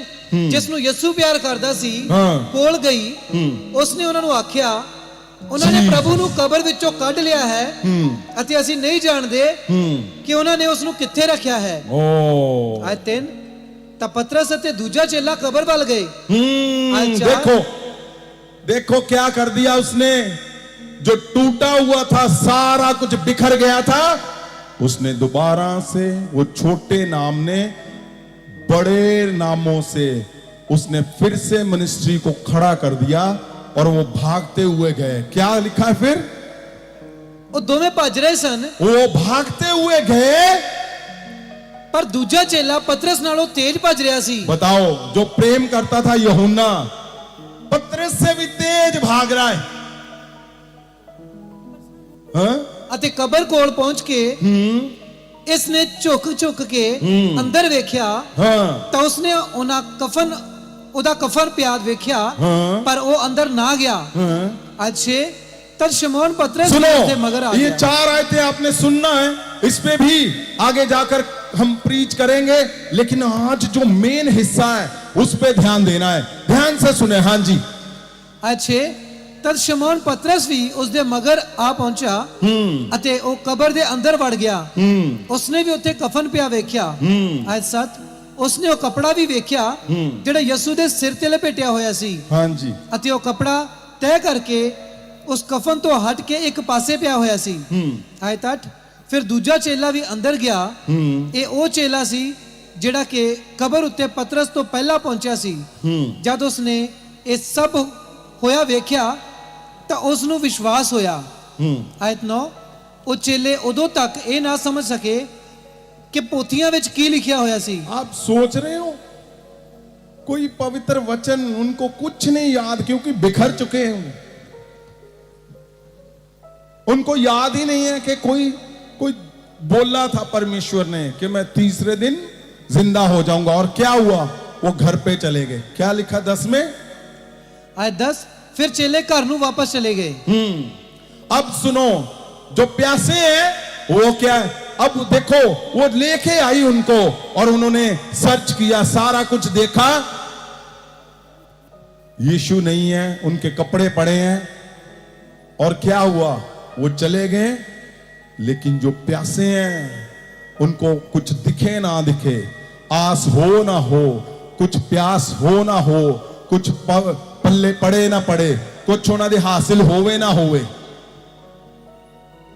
Speaker 3: ਜਿਸ ਨੂੰ ਯਿਸੂ ਪਿਆਰ ਕਰਦਾ ਸੀ ਕੋਲ ਗਈ। ਉਸਨੇ ਉਹਨਾਂ ਨੂੰ ਆਖਿਆ, ਉਹਨਾਂ ਨੇ ਪ੍ਰਭੂ ਨੂੰ ਕਬਰ ਵਿੱਚੋਂ ਕੱਢ ਲਿਆ ਹੈ ਅਤੇ ਅਸੀਂ ਨਹੀਂ ਜਾਣਦੇ ਕਿ ਉਹਨਾਂ ਨੇ ਉਸ ਨੂੰ ਕਿੱਥੇ ਰੱਖਿਆ ਹੈ। ਆਇਤ 3 ਤਾਂ ਪਤਰਸ ਅਤੇ ਦੂਜਾ ਚੇਲਾ ਕਬਰ ਵੱਲ ਗਏ।
Speaker 1: देखो देखो क्या कर दिया उसने। जो टूटा हुआ था, सारा कुछ बिखर गया था, उसने दोबारा से वो छोटे नाम ने बड़े नामों से उसने फिर से मिनिस्ट्री को खड़ा कर दिया और वो भागते हुए गए। क्या लिखा है फिर?
Speaker 3: ਉਹ ਦੋਵੇਂ ਭੱਜ ਰਹੇ ਸਨ,
Speaker 1: वो भागते हुए गए।
Speaker 3: ਪਰ ਦੂਜਾ ਚੇਲਾ ਪਤਰਸ ਨਾਲੋਂ ਤੇਜ਼ ਭੱਜ ਰਿਹਾ ਸੀ।
Speaker 1: बताओ, जो प्रेम करता था यूहन्ना, पतरस से भी तेज भाग रहा है। हाँ?
Speaker 3: ਅਤੇ ਕਬਰ ਕੋਲ ਪਹੁੰਚ ਕੇ ਇਸ ਨੇ ਝੁਕ ਕੇ ਅੰਦਰ ਵੇਖਿਆ
Speaker 1: हाँ,
Speaker 3: ਤਾਂ ਉਸਨੇ ਉਹਦਾ ਕਫਨ ਪਿਆ ਵੇਖਿਆ, ਪਰ ਉਹ ਅੰਦਰ ਨਾ ਗਿਆ।
Speaker 1: हाँ।
Speaker 3: अच्छे तब शमौन पतरस
Speaker 1: सुनो,
Speaker 3: के मगर आ
Speaker 1: ये
Speaker 3: गया।
Speaker 1: 4 आयतें आपने सुनना है, इस पे भी आगे जाकर हम प्रीच करेंगे, लेकिन आज जो मेन हिस्सा है उस पे ध्यान देना है। ध्यान से सुने। हाँ जी।
Speaker 3: अच्छे तब शमौन पतरस भी उसके मगर आ पहुंचा ਅਤੇ ਉਹ ਕਬਰ ਦੇ ਅੰਦਰ ਵੜ ਗਿਆ। ਉਸਨੇ ਵੀ ਉੱਥੇ ਕਫਨ ਪਿਆ ਵੇਖਿਆ। ਅੱਜ 7 ਉਸਨੇ ਉਹ ਕਪੜਾ ਵੀ ਵੇਖਿਆ ਜਿਹੜਾ ਯਿਸੂ ਦੇ ਸਿਰ ਤੇ ਲਪੇਟਿਆ ਹੋਇਆ ਸੀ।
Speaker 1: हाँ जी।
Speaker 3: ਅਤੇ ਉਹ ਕਪੜਾ ਤੈਅ ਕਰਕੇ ਉਸ ਕਫਨ ਤੋਂ ਹਟ ਕੇ ਇੱਕ ਪਾਸੇ ਪਿਆ ਹੋਇਆ ਸੀ। ਆਇਤ 8 ਫਿਰ ਦੂਜਾ ਚੇਲਾ ਵੀ ਅੰਦਰ ਗਿਆ। ਇਹ ਉਹ ਚੇਲਾ ਸੀ ਜਿਹੜਾ ਕਿ ਕਬਰ ਉੱਤੇ ਪਤਰਸ ਤੋਂ ਪਹਿਲਾਂ ਪਹੁੰਚਿਆ ਸੀ। ਜਦ ਉਸਨੇ ਇਹ ਸਭ ਹੋਇਆ ਵੇਖਿਆ ਤਾਂ ਉਸ ਨੂੰ ਵਿਸ਼ਵਾਸ ਹੋਇਆ। ਆਇਤ 9 ਉਹ ਚੇਲੇ ਉਦੋਂ ਤੱਕ ਇਹ ਨਾ ਸਮਝ ਸਕੇ ਕਿ ਪੋਥੀਆਂ ਵਿੱਚ ਕੀ ਲਿਖਿਆ ਹੋਇਆ ਸੀ।
Speaker 1: आप सोच रहे हो कोई पवित्र वचन उनको कुछ नहीं याद, क्योंकि बिखर चुके हैं। उनको याद ही नहीं है कि कोई बोला था परमेश्वर ने कि मैं तीसरे दिन जिंदा हो जाऊंगा। और क्या हुआ? वो घर पे चले गए। क्या लिखा 10 में?
Speaker 3: आयत 10 फिर चेले घर नू वापस चले गए।
Speaker 1: अब सुनो, जो प्यासे हैं वो क्या है? अब देखो, वो लेके आई उनको और उन्होंने सर्च किया, सारा कुछ देखा, यीशु नहीं है, उनके कपड़े पड़े हैं। और क्या हुआ? वो चले गए। लेकिन जो प्यासे हैं उनको कुछ दिखे ना दिखे, आस हो ना हो, कुछ प्यास हो ना हो, कुछ पल्ले पड़े ना पड़े, कुछ होना दे हासिल होवे ना होवे।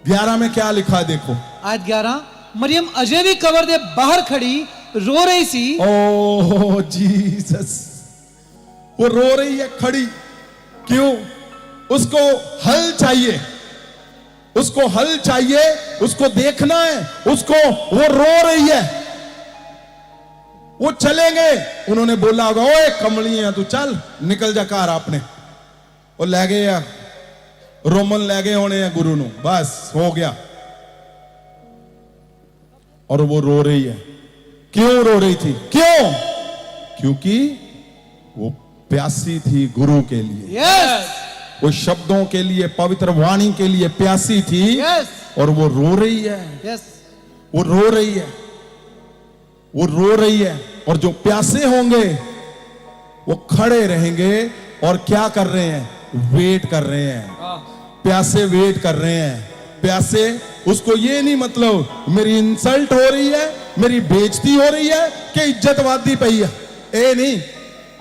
Speaker 1: 11 में क्या लिखा है देखो।
Speaker 3: आयत 11 मरियम अजय भी कब्र दे बाहर खड़ी रो रही सी।
Speaker 1: ओह जीसस, वो रो रही है खड़ी। क्यों? उसको हल चाहिए, उसको हल चाहिए, उसको देखना है, उसको, वो रो रही है। वो चले गए, उन्होंने बोला होगा, ओए कमली है तू, चल निकल जा घर अपने। वो ले गए या रोमन ले गए होने हैं गुरु नु, बस हो गया। और वो रो रही है। क्यों रो रही थी? क्यों? क्योंकि वो प्यासी थी गुरु के लिए।
Speaker 3: यस
Speaker 1: वो शब्दों के लिए, पवित्र वाणी के लिए प्यासी थी।
Speaker 3: यस
Speaker 1: और वो रो रही है,
Speaker 3: यस
Speaker 1: वो रो रही है, वो रो रही है। और जो प्यासे होंगे वो खड़े रहेंगे और क्या कर रहे हैं? वेट कर रहे हैं। प्यासे वेट कर रहे हैं। प्यासे, उसको ये नहीं मतलब मेरी इंसल्ट हो रही है, मेरी बेइज्जती हो रही है कि इज्जत वादी पई है। ए नहीं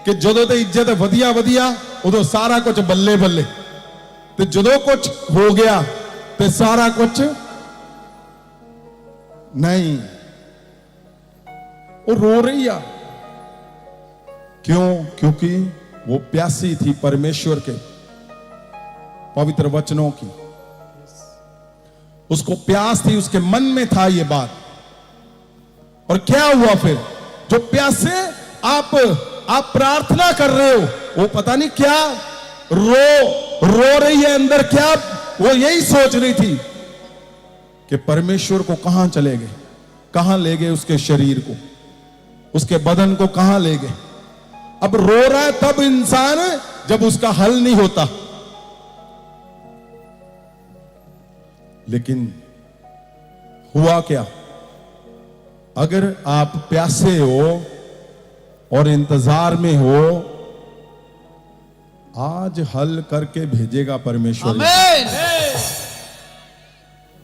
Speaker 1: कि जदों ते इज्जत वधिया वधिया उदों सारा कुछ बल्ले बल्ले, ते जदों कुछ हो गया ते सारा कुछ नहीं। वो रो रही है। क्यों? क्योंकि वो प्यासी थी परमेश्वर के पवित्र वचनों की। उसको प्यास थी, उसके मन में था ये बात। और क्या हुआ फिर? जो प्यासे आप प्रार्थना कर रहे हो, वो पता नहीं क्या रो रही है अंदर। क्या वो यही सोच रही थी कि परमेश्वर को कहां चले गए, कहां ले गए उसके शरीर को, उसके बदन को कहां ले गए। अब रो रहा है तब इंसान जब उसका हल नहीं होता। लेकिन हुआ क्या? अगर आप प्यासे हो और इंतजार में हो, आज हल करके भेजेगा परमेश्वर।
Speaker 3: आमीन।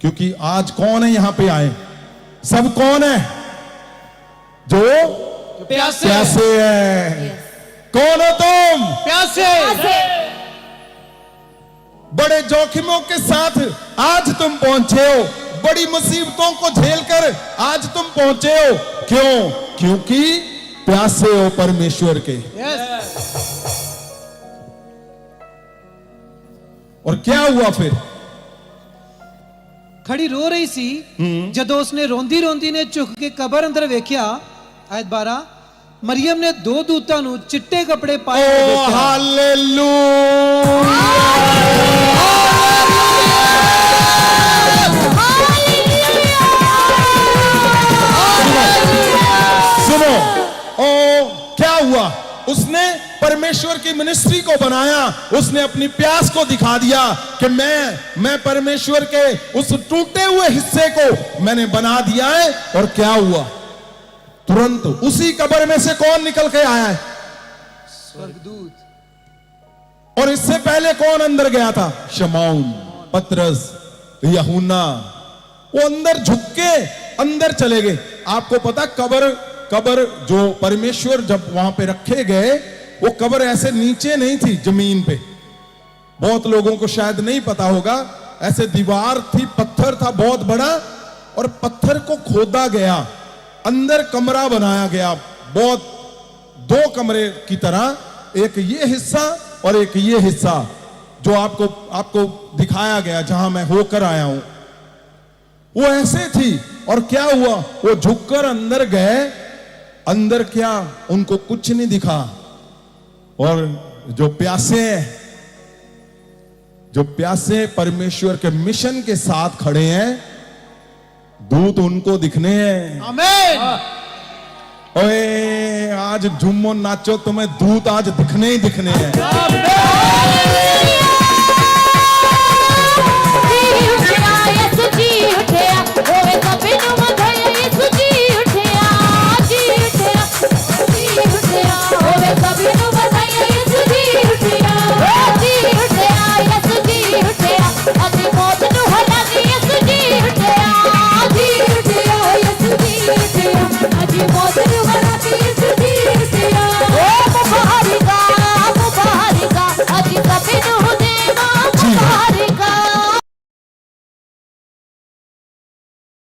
Speaker 1: क्योंकि आज कौन है यहां पे आए? सब कौन है? जो
Speaker 3: प्यासे
Speaker 1: है। कौन हो तुम?
Speaker 3: प्यासे
Speaker 1: बड़े जोखिमों के साथ आज तुम पहुंचे हो, बड़ी मुसीबतों को झेलकर आज तुम पहुंचे हो। क्यों? क्योंकि प्यासे हो परमेश्वर के।
Speaker 3: यस
Speaker 1: और क्या हुआ फिर?
Speaker 3: खड़ी रो रही सी, जदों उसने रोंदी रोंदी ने झुक के कबर अंदर वेख्या। आयत 12, मरियम ने दो दूतां नूं चिट्टे कपड़े पाए होए
Speaker 1: ओ
Speaker 3: देखा।
Speaker 1: हालेलुया। सुनो, ओ क्या हुआ? उसने परमेश्वर की मिनिस्ट्री को बनाया। उसने अपनी प्यास को दिखा दिया कि मैं परमेश्वर के उस टूटे हुए हिस्से को मैंने बना दिया है। और क्या हुआ? तुरंत उसी कब्र में से कौन निकल के आया है?
Speaker 3: स्वर्गदूत।
Speaker 1: और इससे पहले कौन अंदर गया था? शमौन, पतरस, यूहन्ना। वो अंदर झुक के अंदर चले गए। आपको पता, कब्र जो परमेश्वर जब वहां पे रखे गए, वो कब्र ऐसे नीचे नहीं थी जमीन पे। बहुत लोगों को शायद नहीं पता होगा, ऐसे दीवार थी, पत्थर था बहुत बड़ा, और पत्थर को खोदा गया, अंदर कमरा बनाया गया, बहुत दो कमरे की तरह, एक ये हिस्सा और एक ये हिस्सा जो आपको दिखाया गया, जहां मैं होकर आया हूं। वो ऐसे थी। और क्या हुआ? वो झुककर अंदर गए। अंदर क्या? उनको कुछ नहीं दिखा। और जो प्यासे परमेश्वर के मिशन के साथ खड़े हैं, दूत उनको दिखने हैं।
Speaker 3: आमीन।
Speaker 1: ओए आज झूमो नाचो, तुम्हें दूत आज दिखने ही दिखने हैं।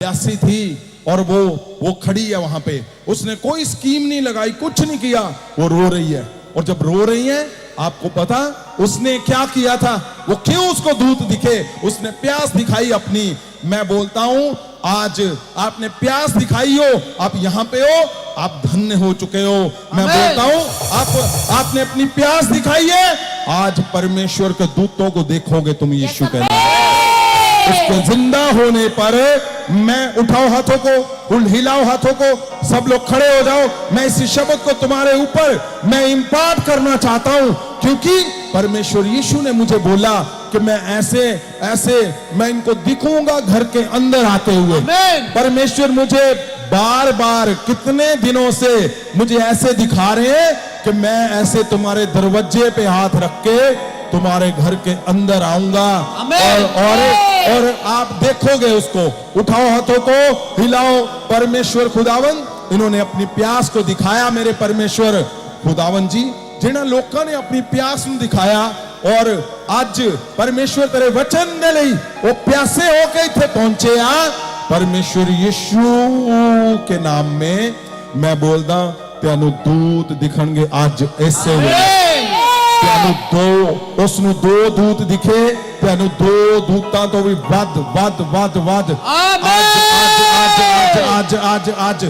Speaker 1: प्यासी थी और वो खड़ी है वहां पे। उसने कोई स्कीम नहीं लगाई, कुछ नहीं किया। वो रो रही है। और जब रो रही है, आपको पता उसने क्या किया था? वो क्यों उसको दूत दिखे? उसने प्यास दिखाई अपनी। मैं बोलता हूं, आज आपने प्यास दिखाई हो, आप यहां पे हो, आप धन्य हो चुके हो। मैं बोलता हूं, आपने अपनी प्यास दिखाई है, आज परमेश्वर के दूतों को देखोगे तुम यीशु के नाम। उसके जिंदा होने पर मैं उठाओ हाथों को, हिलाओ हाथों को, सब लोग खड़े हो जाओ। मैं इस शब्द को तुम्हारे ऊपर मैं इंपार्ट करना चाहता हूं, क्योंकि परमेश्वर यीशु ने मुझे बोला कि मैं ऐसे ऐसे मैं इनको दिखूंगा घर के अंदर आते हुए।
Speaker 3: आमीन।
Speaker 1: परमेश्वर मुझे बार बार कितने दिनों से मुझे ऐसे दिखा रहे हैं कि मैं ऐसे तुम्हारे दरवाजे पे हाथ रख के तुम्हारे घर के अंदर आऊंगा
Speaker 3: आमीन।
Speaker 1: और आप देखोगे उसको। उठाओ हाथों को, हिलाओ। परमेश्वर खुदावन इन्होंने अपनी प्यास को दिखाया। मेरे परमेश्वर खुदावन जी जिन्हां लोकां ने अपनी प्यास ਨੂੰ ਦਿਖਾਇਆ और ਅੱਜ परमेश्वर तेरे वचन ਦੇ ਲਈ ਉਹ ਪਿਆਸੇ ਹੋ ਕੇ ਇੱਥੇ ਪਹੁੰਚੇ ਆ। परमेश्वर यीशु के नाम में मैं बोलदा ਤੁਹਾਨੂੰ ਦੂਤ ਦਿਖਣਗੇ ਅੱਜ ਇਸੇ ਵੇਲੇ। ਤੁਹਾਨੂੰ ਉਸ ਨੂੰ ਦੋ ਦੂਤ ਦਿਖੇ, ਤੁਹਾਨੂੰ ਦੋ ਦੂਤਾਂ ਤੋਂ ਵੀ ਵੱਧ ਵੱਧ ਵੱਧ ਵੱਧ ਅੱਜ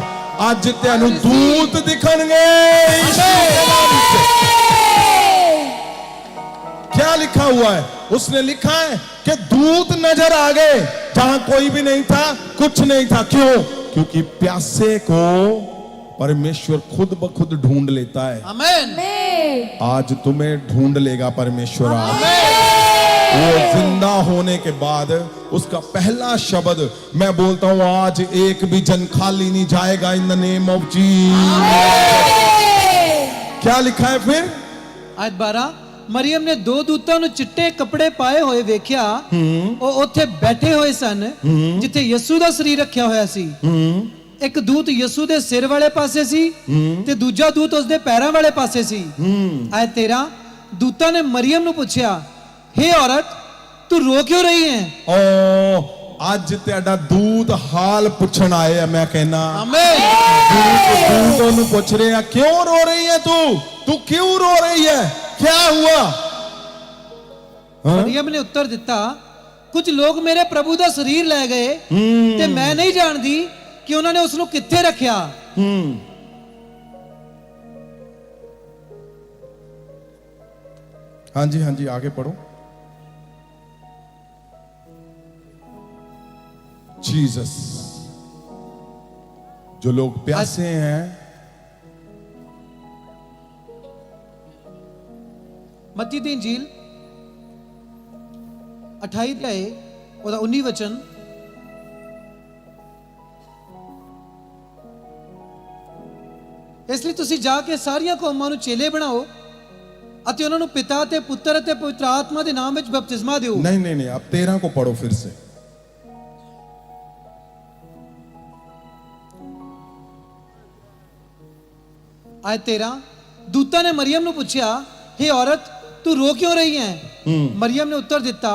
Speaker 1: ਅੱਜ ਤੁਹਾਨੂੰ ਦੂਤ ਦਿਖਣਗੇ यीशु के नाम से। क्या लिखा हुआ है? उसने लिखा है कि दूत नजर आ गए जहां कोई भी नहीं था, कुछ नहीं था। क्यों? क्योंकि प्यासे को परमेश्वर खुद ब खुद ढूंढ लेता है।
Speaker 3: आमीन।
Speaker 1: आज तुम्हें ढूंढ लेगा परमेश्वर। आज वो जिंदा होने के बाद उसका पहला शब्द मैं बोलता हूं, आज एक भी जन खाली नहीं जाएगा इन द नेम ऑफ जीसस। क्या लिखा है फिर?
Speaker 3: आयत 12 ਮਰੀਅਮ ਨੇ ਦੋ ਦੂਤਾਂ ਨੂੰ ਚਿੱਟੇ ਕੱਪੜੇ ਪਾਏ ਹੋਏ ਵੇਖਿਆ। ਉਹ ਉੱਥੇ ਬੈਠੇ ਹੋਏ ਸਨ ਜਿੱਥੇ ਯਿਸੂ ਦਾ ਸਰੀਰ ਰੱਖਿਆ ਹੋਇਆ ਸੀ। ਇੱਕ ਦੂਤ ਯਿਸੂ ਦੇ ਸਿਰ ਵਾਲੇ ਪਾਸੇ ਸੀ ਤੇ ਦੂਜਾ ਦੂਤ ਉਸਦੇ ਪੈਰਾਂ ਵਾਲੇ ਪਾਸੇ ਸੀ। ਆਇਤ 13 ਦੂਤਾਂ ਨੇ ਮਰੀਅਮ ਨੂੰ ਪੁੱਛਿਆ, हे औरत तू रो क्यों रही है?
Speaker 1: ओ ਅੱਜ ਤੁਹਾਡਾ ਦੂਤ ਹਾਲ ਪੁੱਛਣ ਆਏ ਆ। ਮੈਂ ਕਹਿਣਾ
Speaker 3: ਆਮੀਨ।
Speaker 1: ਦੂਤ ਉਹਨੂੰ ਪੁੱਛ ਰਿਹਾ, ਕਿਉਂ ਰੋ ਰਹੀ ਹੈ ਤੂੰ क्यों रो रही है? क्या हुआ?
Speaker 3: ਮਰੀਅਮ ਨੇ ਉੱਤਰ ਦਿੱਤਾ, ਕੁਝ ਲੋਕ ਮੇਰੇ ਪ੍ਰਭੂ ਦਾ ਸਰੀਰ ਲੈ ਗਏ ਤੇ ਮੈਂ ਨਹੀਂ ਜਾਣਦੀ ਕਿ ਉਹਨਾਂ ਨੇ ਉਸ ਨੂੰ ਕਿੱਥੇ ਰੱਖਿਆ।
Speaker 1: ਹਾਂਜੀ ਹਾਂਜੀ आगे पढ़ो। जीसस, जो लोग प्यासे हैं,
Speaker 3: ਮੱਤੀ ਦੀ ਇੰਜੀਲ 28 ਅਧਿਆਏ ਉਹਦਾ 19 ਵਚਨ। ਇਸ ਲਈ ਤੁਸੀਂ ਜਾ ਕੇ ਸਾਰੀਆਂ ਕੌਮਾਂ ਨੂੰ ਚੇਲੇ ਬਣਾਓ ਅਤੇ ਉਹਨਾਂ ਨੂੰ ਪਿਤਾ ਤੇ ਪੁੱਤਰ ਅਤੇ ਪਵਿੱਤਰ ਆਤਮਾ ਦੇ ਨਾਮ ਵਿੱਚ ਬਪਤਿਸਮਾ ਦਿਓ।
Speaker 1: नहीं नहीं नहीं, आप 13 को पढ़ो फिर से।
Speaker 3: आयत 13 दूता ने मरियम ਨੂੰ ਪੁੱਛਿਆ, हे औरत तू रो क्यों रही है? मरियम ने उत्तर दिता,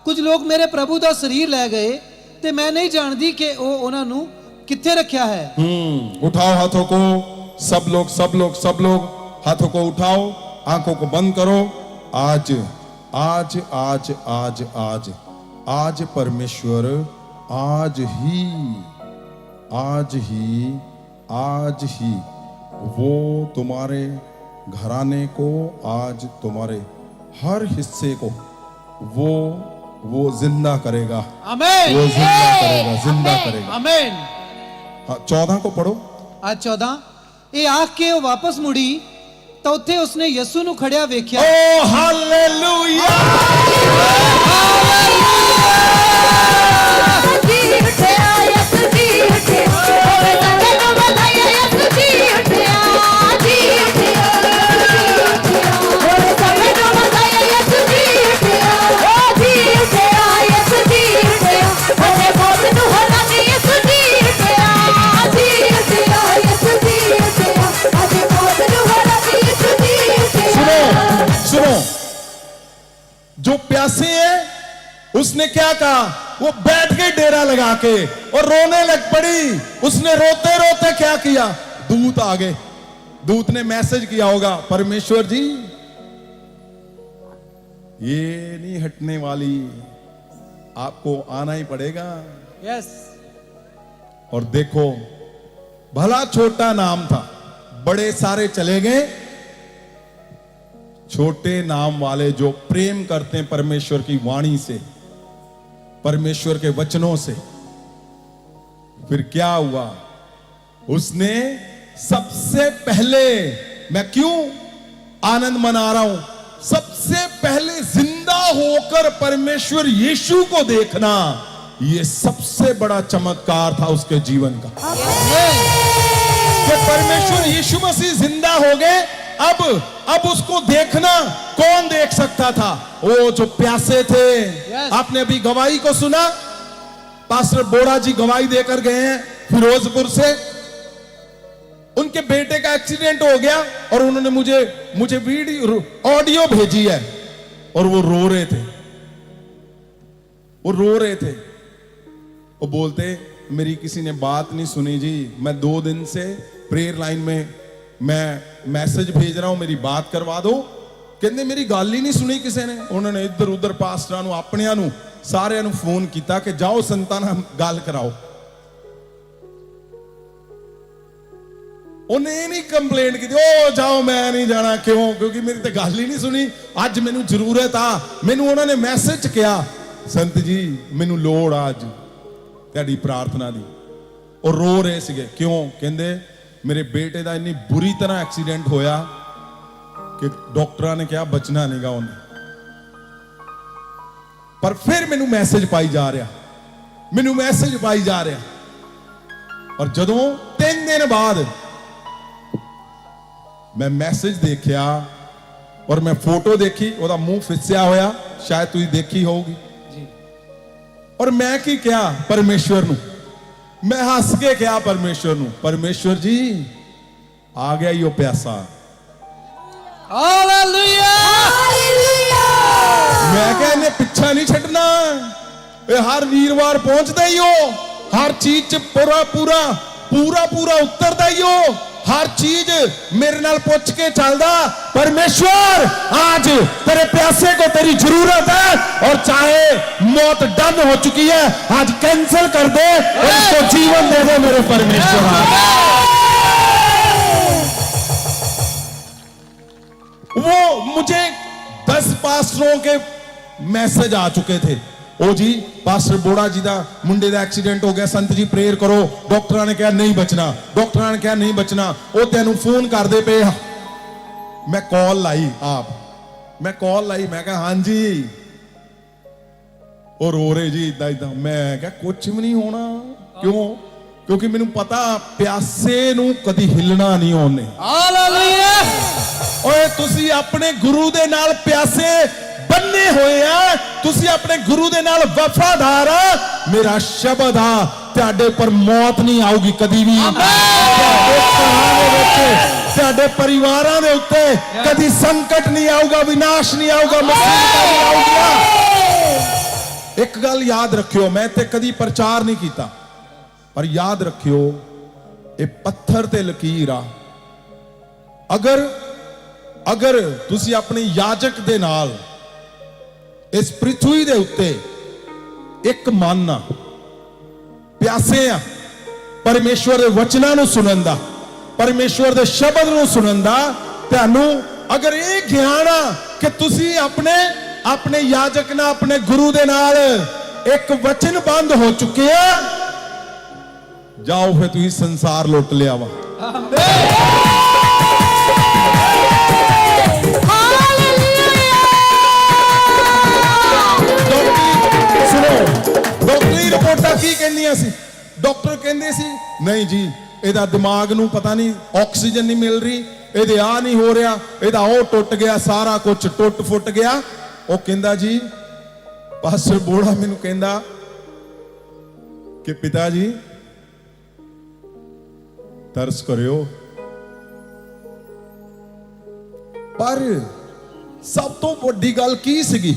Speaker 3: कुछ लोग मेरे प्रभु ਦਾ ਸਰੀਰ ਲੈ ਗਏ ਤੇ ਮੈਂ ਨਹੀਂ ਜਾਣਦੀ ਕਿ ਉਹ ਉਹਨਾਂ ਨੂੰ ਕਿੱਥੇ ਰੱਖਿਆ ਹੈ।
Speaker 1: उठाओ हाथों को, सब लोग हाथों को उठाओ, आंखों को बंद करो। आज आज आज आज आज आज परमेश्वर आज ही वो तुम्हारे घराने को, आज तुम्हारे हर हिस्से को वो जिंदा करेगा।
Speaker 3: आमीन।
Speaker 1: वो जिंदा करेगा।
Speaker 3: आमीन।
Speaker 1: हाँ, 14 को पढ़ो।
Speaker 3: आज 14 ਇਹ ਆਖ ਕੇ ਉਹ ਵਾਪਸ ਮੁੜੀ ਤਾਂ ਉੱਥੇ ਉਸਨੇ ਯਿਸੂ ਨੂੰ ਖੜਿਆ ਵੇਖਿਆ।
Speaker 1: ओ हालेलुया। सुनो, जो प्यासी है उसने क्या कहा? वो बैठ के डेरा लगा के और रोने लग पड़ी। उसने रोते रोते क्या किया? दूत आ गए। दूत ने मैसेज किया होगा, परमेश्वर जी ये नहीं हटने वाली, आपको आना ही पड़ेगा।
Speaker 3: यस।
Speaker 1: और देखो, भला छोटा नाम था, बड़े सारे चले गए। छोटे नाम वाले जो प्रेम करते हैं परमेश्वर की वाणी से, परमेश्वर के वचनों से, फिर क्या हुआ? उसने सबसे पहले, मैं क्यों आनंद मना रहा हूं? सबसे पहले जिंदा होकर परमेश्वर यीशु को देखना, ये सबसे बड़ा चमत्कार था उसके जीवन का। कि परमेश्वर यीशु मसीह जिंदा हो गए, अब उसको देखना कौन देख सकता था? वो जो प्यासे थे। आपने अभी गवाही को सुना, पास्टर बोड़ा जी गवाही देकर गए हैं फिरोजपुर से। उनके बेटे का एक्सीडेंट हो गया और उन्होंने मुझे वीडियो ऑडियो भेजी है और वो रो रहे थे। वो बोलते मेरी किसी ने बात नहीं सुनी जी, मैं 2 दिन से प्रेयर लाइन में मैं मैसेज भेज रहा हूं, मेरी बात करवा दो। कहते मेरी गल ही नहीं सुनी किसी ने। उन्होंने इधर उधर पास्टरां नूं अपनियां नूं सारियां नूं फोन किया कि जाओ संतां नाल गल कराओ। उन्हें नहीं कंप्लेंट की, ओ जाओ मैं नहीं जाना। क्यों? क्योंकि मेरी तो गल ही नहीं सुनी। अज मैनू जरूरत आ, मैनू उन्होंने मैसेज किया, संत जी मैनू लोड़ आ अज तुहाडी प्रार्थना दी। और रो रहे सीगे। क्यों? कहंदे मेरे बेटे का इन्नी बुरी तरह एक्सीडेंट होया कि डॉक्टरां ने कहा बचना नहीं गा उन्हें। पर फिर मैनू मैसेज पाई जा रहा, और जदों 3 दिन बाद मैं मैसेज देखिया और मैं फोटो देखी, ओदा मुंह फिस्या होया, शायद तुसी देखी होगी। और मैं की क्या परमेश्वर नू, मैं हस के क्या परमेश्वर नू, परमेश्वर जी आ गया यो प्यासा।
Speaker 3: हालेलुया।
Speaker 1: मैं क्या इन्हें पीछा नहीं छड़ना, ये हर वीरवार पहुंचता ही हो, हर चीज च पूरा उतरता ही हो, हर चीज मेरे नाल पूछ के चलदा। परमेश्वर आज तेरे प्यासे को तेरी जरूरत है, और चाहे मौत डन हो चुकी है आज कैंसिल कर दे और इसको जीवन दे दे मेरे परमेश्वर। वो मुझे 10 पास्टरों के मैसेज आ चुके थे, ओ जी पास्टर बोड़ा जी दा मुंडे दा एक्सीडेंट हो गया, संत जी प्रेयर करो, डॉक्टरां ने कहा नहीं बचना, ओ तेनू फोन कर दे पे। मैं कॉल लाई, मैं कहा हाँ जी, और रो रहे जी इदा। मैं कहा कुछ भी नहीं होना। क्यों? क्योंकि मैनू पता प्यासे नू कदी हिलना नहीं ओने।
Speaker 3: हालेलुया।
Speaker 1: ओए तुसी अपने गुरु दे नाल प्यासे बन्ने होए आ, तुसी अपने गुरु दे नाल वफादार आ। मेरा शब्द आ तुहाडे पर मौत नहीं आऊगी कदी भी। तुहाडे परिवारां दे उत्ते कदी संकट नहीं आऊगा, विनाश नहीं आऊगा, मुसीबत नहीं आऊगी। एक गल याद रखियो, मैं ते कदी प्रचार नहीं कीता, पर याद रखियो ये पत्थर ते लकीर आ। अगर तुसी अपने याजक दे नाल इस पृथ्वी दे उत्ते एक मन आ, प्यासे आ परमेश्वर दे वचनां नूं सुनन दा, परमेश्वर दे शब्द नूं सुनन दा, तुहानू अगर ये ज्ञान आ कि तुसी अपने याजक नाल, अपने गुरु दे नाल एक वचन बंद हो चुके आ, जाओ फिर तुसी संसार लुट लिया वा। डॉक्टरी रिपोर्टां की कहंदियां सी, डॉक्टर कहंदे सी नहीं जी ਇਹਦਾ दिमाग नूं पता नहीं ऑक्सीजन नहीं मिल रही, ਇਹਦੇ आ नहीं हो रहा, ਇਹਦਾ ਉਹ टुट गया, सारा कुछ टुट फुट गया। ਉਹ ਕਹਿੰਦਾ जी पास्टर बोड़ा मैनू कहंदा कि पिता जी तरस करियो, पर सब तो वड्डी गल की सीगी?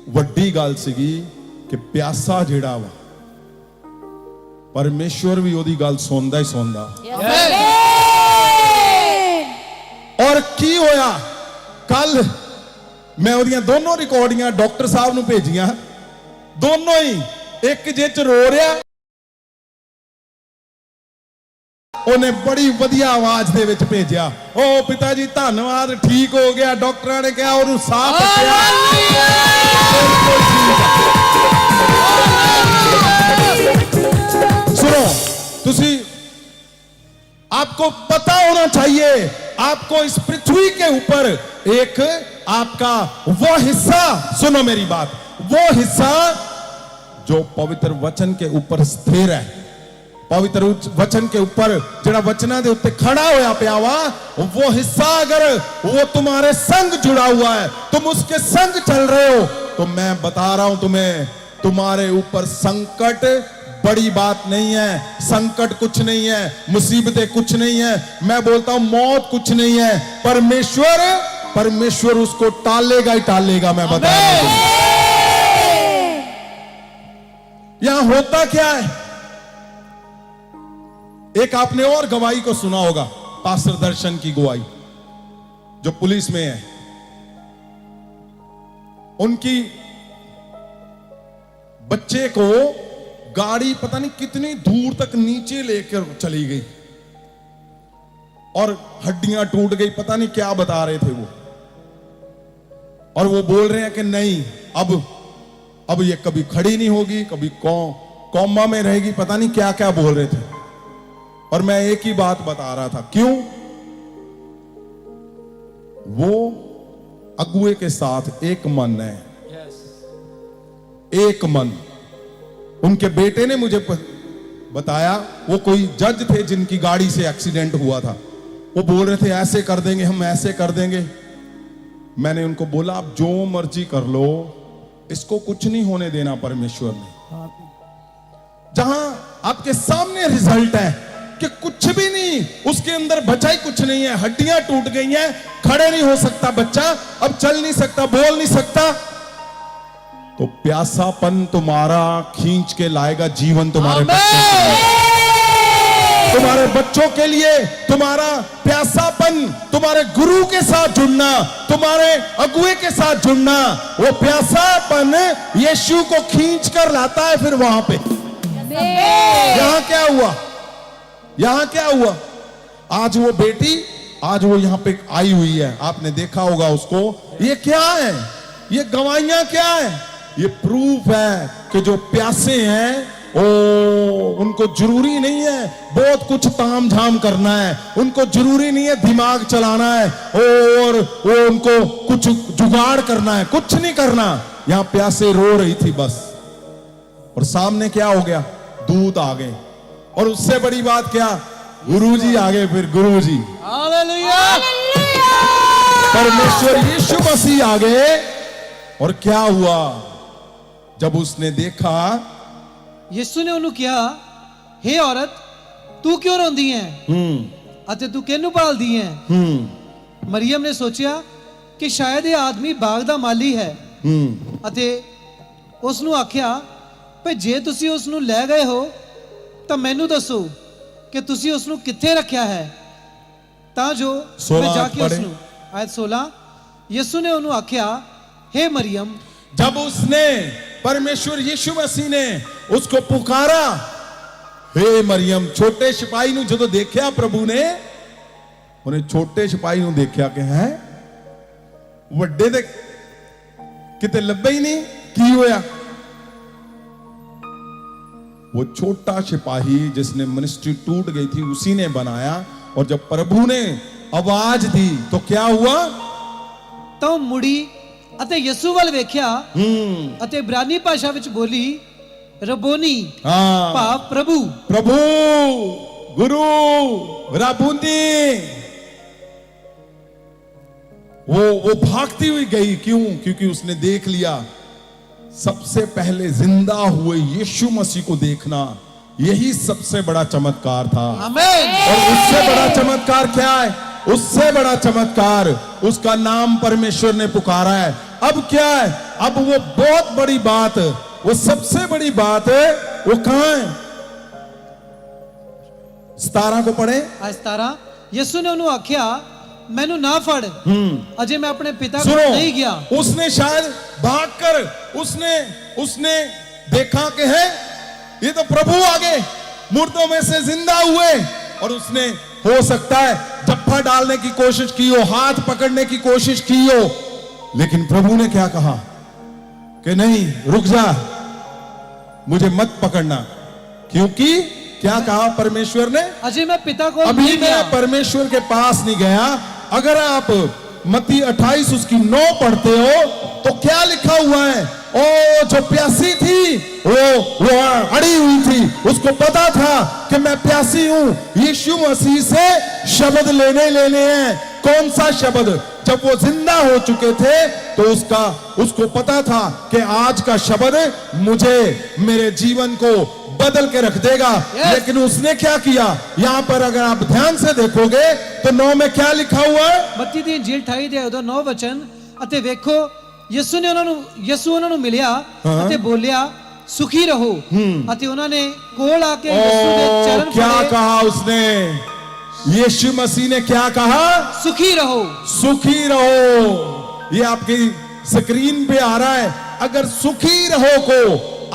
Speaker 1: वड्डी गल सीगी कि प्यासा जिहड़ा वा परमेश्वर भी ओदी गल सुनदा ही सुनदा। और की होया? कल मैं ओदियां दोनों रिकॉर्डिंगां डॉक्टर साहब नूं भेजियां, दोनों ही एक जिच रो रहा, उन्हें बड़ी वधिया आवाज दे विच भेजिया, ओ पिता जी धन्नवाद ठीक हो गया, डॉक्टरां ने कहा उन्हें साफ किया। सुनो, तुसी आपको पता होना चाहिए, आपको इस पृथ्वी के ऊपर एक आपका वो हिस्सा, सुनो मेरी बात, वो हिस्सा जो पवित्र वचन के ऊपर स्थिर है, पवित्र वचन के ऊपर जड़ा वचना दे उत्ते खड़ा होया पिया वा, वो हिस्सा अगर वो तुम्हारे संग जुड़ा हुआ है, तुम उसके संग चल रहे हो, तो मैं बता रहा हूं तुम्हें, तुम्हारे ऊपर संकट बड़ी बात नहीं है, संकट कुछ नहीं है, मुसीबतें कुछ नहीं है, मैं बोलता हूं मौत कुछ नहीं है, परमेश्वर उसको टालेगा ही टालेगा। मैं बता रहा हूं यहां होता क्या है। एक आपने और गवाही को सुना होगा, पास्टर दर्शन की गवाही, जो पुलिस में है। उनकी बच्चे को गाड़ी पता नहीं कितनी दूर तक नीचे लेकर चली गई और हड्डियां टूट गई, पता नहीं क्या बता रहे थे वो, और वो बोल रहे हैं कि नहीं अब ये कभी खड़ी नहीं होगी, कभी कौमा में रहेगी, पता नहीं क्या क्या बोल रहे थे। और मैं एक ही बात बता रहा था, क्यों? वो अगुए के साथ एक मन है, एक मन। उनके बेटे ने मुझे बताया, वो कोई जज थे जिनकी गाड़ी से एक्सीडेंट हुआ था, वो बोल रहे थे ऐसे कर देंगे, हम ऐसे कर देंगे। मैंने उनको बोला आप जो मर्जी कर लो, इसको कुछ नहीं होने देना परमेश्वर ने। जहां आपके सामने रिजल्ट है कि कुछ भी नहीं, उसके अंदर बचा ही कुछ नहीं है, हड्डियां टूट गई हैं, खड़े नहीं हो सकता बच्चा, अब चल नहीं सकता, बोल नहीं सकता, तो प्यासापन तुम्हारा खींच के लाएगा जीवन तुम्हारे बच्चों के लिए। तुम्हारे बच्चों के लिए तुम्हारा प्यासापन, तुम्हारे गुरु के साथ जुड़ना, तुम्हारे अगुए के साथ जुड़ना, वो प्यासापन यीशु को खींच कर लाता है। फिर वहां पे यहां क्या हुआ, यहां क्या हुआ? आज वो बेटी, आज वो यहां पे आई हुई है, आपने देखा होगा उसको। ये क्या है? ये गवाहियां क्या है? ये प्रूफ है कि जो प्यासे हैं उनको जरूरी नहीं है बहुत कुछ ताम झाम करना है, उनको जरूरी नहीं है दिमाग चलाना है और वो उनको कुछ जुगाड़ करना है, कुछ नहीं करना। यहां प्यासे रो रही थी बस, और सामने क्या हो गया? दूत आ गए, और उससे बड़ी बात क्या, गुरुजी आ गए। फिर गुरुजी, हालेलुया, परमेश्वर यीशु मसीह आ गए। और क्या हुआ? जब उसने देखा,
Speaker 3: यीशु ने ਉਹਨੂੰ ਕਿਹਾ, हे औरत तू क्यों रोंदी है ਅਤੇ तू ਕਿਹਨੂੰ ਭਾਲਦੀ ਹੈ? ਮਰੀਮ ਨੇ ਸੋਚਿਆ ਕਿ ਸ਼ਾਇਦ ਇਹ ਆਦਮੀ ਬਾਗ ਦਾ ਮਾਲੀ ਹੈ ਅਤੇ ਉਸ ਨੂੰ ਆਖਿਆ ਭਈ ਜੇ ਤੁਸੀਂ ਉਸ ਨੂੰ ਲੈ ਗਏ ਹੋ ਤਾਂ ਮੈਨੂੰ ਦੱਸੋ ਕਿ ਤੁਸੀਂ ਉਸ ਨੂੰ ਕਿੱਥੇ ਰੱਖਿਆ ਹੈ ਤਾਂ ਜੋ ਮੈਂ ਜਾ ਕੇ ਉਸ ਨੂੰ। ਆਇਤ 16, ਯਿਸੂ ਨੇ ਉਹਨੂੰ ਆਖਿਆ, हे मरियम।
Speaker 1: जब उसने परमेश्वर यीशु मसीह ने उसको पुकारा, हे मरियम, छोटे सिपाही नु जो देखा प्रभु ने, उन्हें छोटे सिपाही नु देखा कि है वड्डे दे किते लब्बे ही नहीं, की होया? वो छोटा सिपाही जिसने मिनिस्ट्री टूट गई थी उसी ने बनाया। और जब प्रभु ने आवाज दी तो क्या हुआ?
Speaker 3: तो मुड़ी ਅਤੇ ਯਿਸੂ ਵੱਲ ਵੇਖਿਆ ਅਤੇ ਇਬਰਾਨੀ ਭਾਸ਼ਾ ਵਿੱਚ ਬੋਲੀ, रबोनी, भाव प्रभु,
Speaker 1: प्रभु, गुरु, राबुनी। वो भागती हुई गई, क्यों? क्योंकि उसने देख लिया, सबसे पहले जिंदा हुए यीशु मसीह को देखना यही सबसे बड़ा चमत्कार था।
Speaker 3: आमीन।
Speaker 1: और उससे बड़ा चमत्कार क्या है? उससे बड़ा चमत्कार, उसका नाम परमेश्वर ने पुकारा है। अब क्या है? अब वो बहुत बड़ी बात, वो सबसे बड़ी बात है, वो कहां है? 17 को पढ़े।
Speaker 3: 17, यीशु ने उन्हें आख्या, मैनू ना फड़, अजय मैं अपने पिता को नहीं गया।
Speaker 1: उसने शायद भागकर उसने देखा कि है ये तो प्रभु आ गए, मुर्दों में से जिंदा हुए, और उसने हो सकता है जप्फा डालने की कोशिश की हो, हाथ पकड़ने की कोशिश की हो, लेकिन प्रभु ने क्या कहा कि नहीं, रुक जा, मुझे मत पकड़ना। क्योंकि क्या कहा परमेश्वर ने?
Speaker 3: अजय मैं पिता को
Speaker 1: अभी मैं परमेश्वर के पास नहीं गया। अगर आप मत्ती 28 उसकी 9 पढ़ते हो तो क्या लिखा हुआ है? ओ जो प्यासी थी वो अड़ी हुई थी, उसको पता था कि मैं प्यासी हूं, यीशु मसीह से शब्द लेने हैं। कौन सा शब्द? जब वो जिंदा हो चुके थे तो उसको पता था कि आज का शब्द मुझे मेरे जीवन को बदल के रख देगा। लेकिन उसने क्या किया? यहां पर अगर आप ध्यान से देखोगे तो 9 में क्या लिखा हुआ है?
Speaker 3: ਮੱਤੀ ਦੀ ਇੰਜੀਲ 28 ਦੇ ਉਹਦਾ 9 ਵਚਨ ਅਤੇ ਵੇਖੋ ਯਿਸੂ ਉਹਨਾਂ ਨੂੰ ਮਿਲਿਆ ਅਤੇ ਬੋਲਿਆ ਸੁਖੀ ਰਹੋ ਅਤੇ ਉਹਨਾਂ ਨੇ ਕੋਲ ਆ ਕੇ ਯਿਸੂ ਦੇ ਚਰਨ
Speaker 1: क्या
Speaker 3: ਫੜੇ।
Speaker 1: कहा उसने? यीशु मसीह ने क्या कहा?
Speaker 3: सुखी रहो।
Speaker 1: सुखी रहो। ये आपकी स्क्रीन पे आ रहा है। अगर सुखी रहो को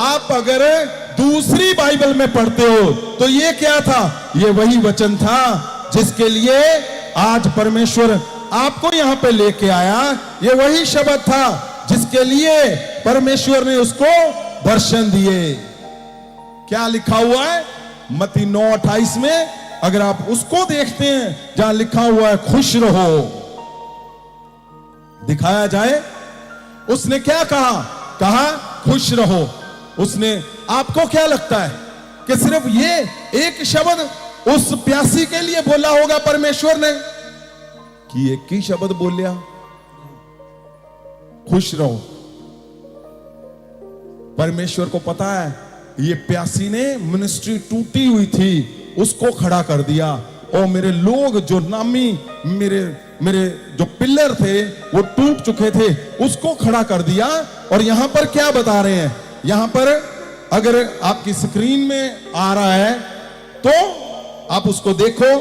Speaker 1: आप अगर दूसरी बाइबल में पढ़ते हो तो ये क्या था? ये वही वचन था जिसके लिए आज परमेश्वर आपको यहां पे लेके आया। ये वही शब्द था जिसके लिए परमेश्वर ने उसको दर्शन दिए। क्या लिखा हुआ है मत्ती 9:28 में? अगर आप उसको देखते हैं जहां लिखा हुआ है खुश रहो, दिखाया जाए उसने क्या कहा खुश रहो। उसने, आपको क्या लगता है कि सिर्फ ये एक शब्द उस प्यासी के लिए बोला होगा परमेश्वर ने, कि एक ही शब्द बोलिया खुश रहो? परमेश्वर को पता है ये प्यासी ने मिनिस्ट्री टूटी हुई थी उसको खड़ा कर दिया। और मेरे लोग जो नामी मेरे जो पिलर थे वो टूट चुके थे, उसको खड़ा कर दिया। और यहां पर क्या बता रहे हैं? यहां पर अगर आपकी स्क्रीन में आ रहा है तो आप उसको देखो।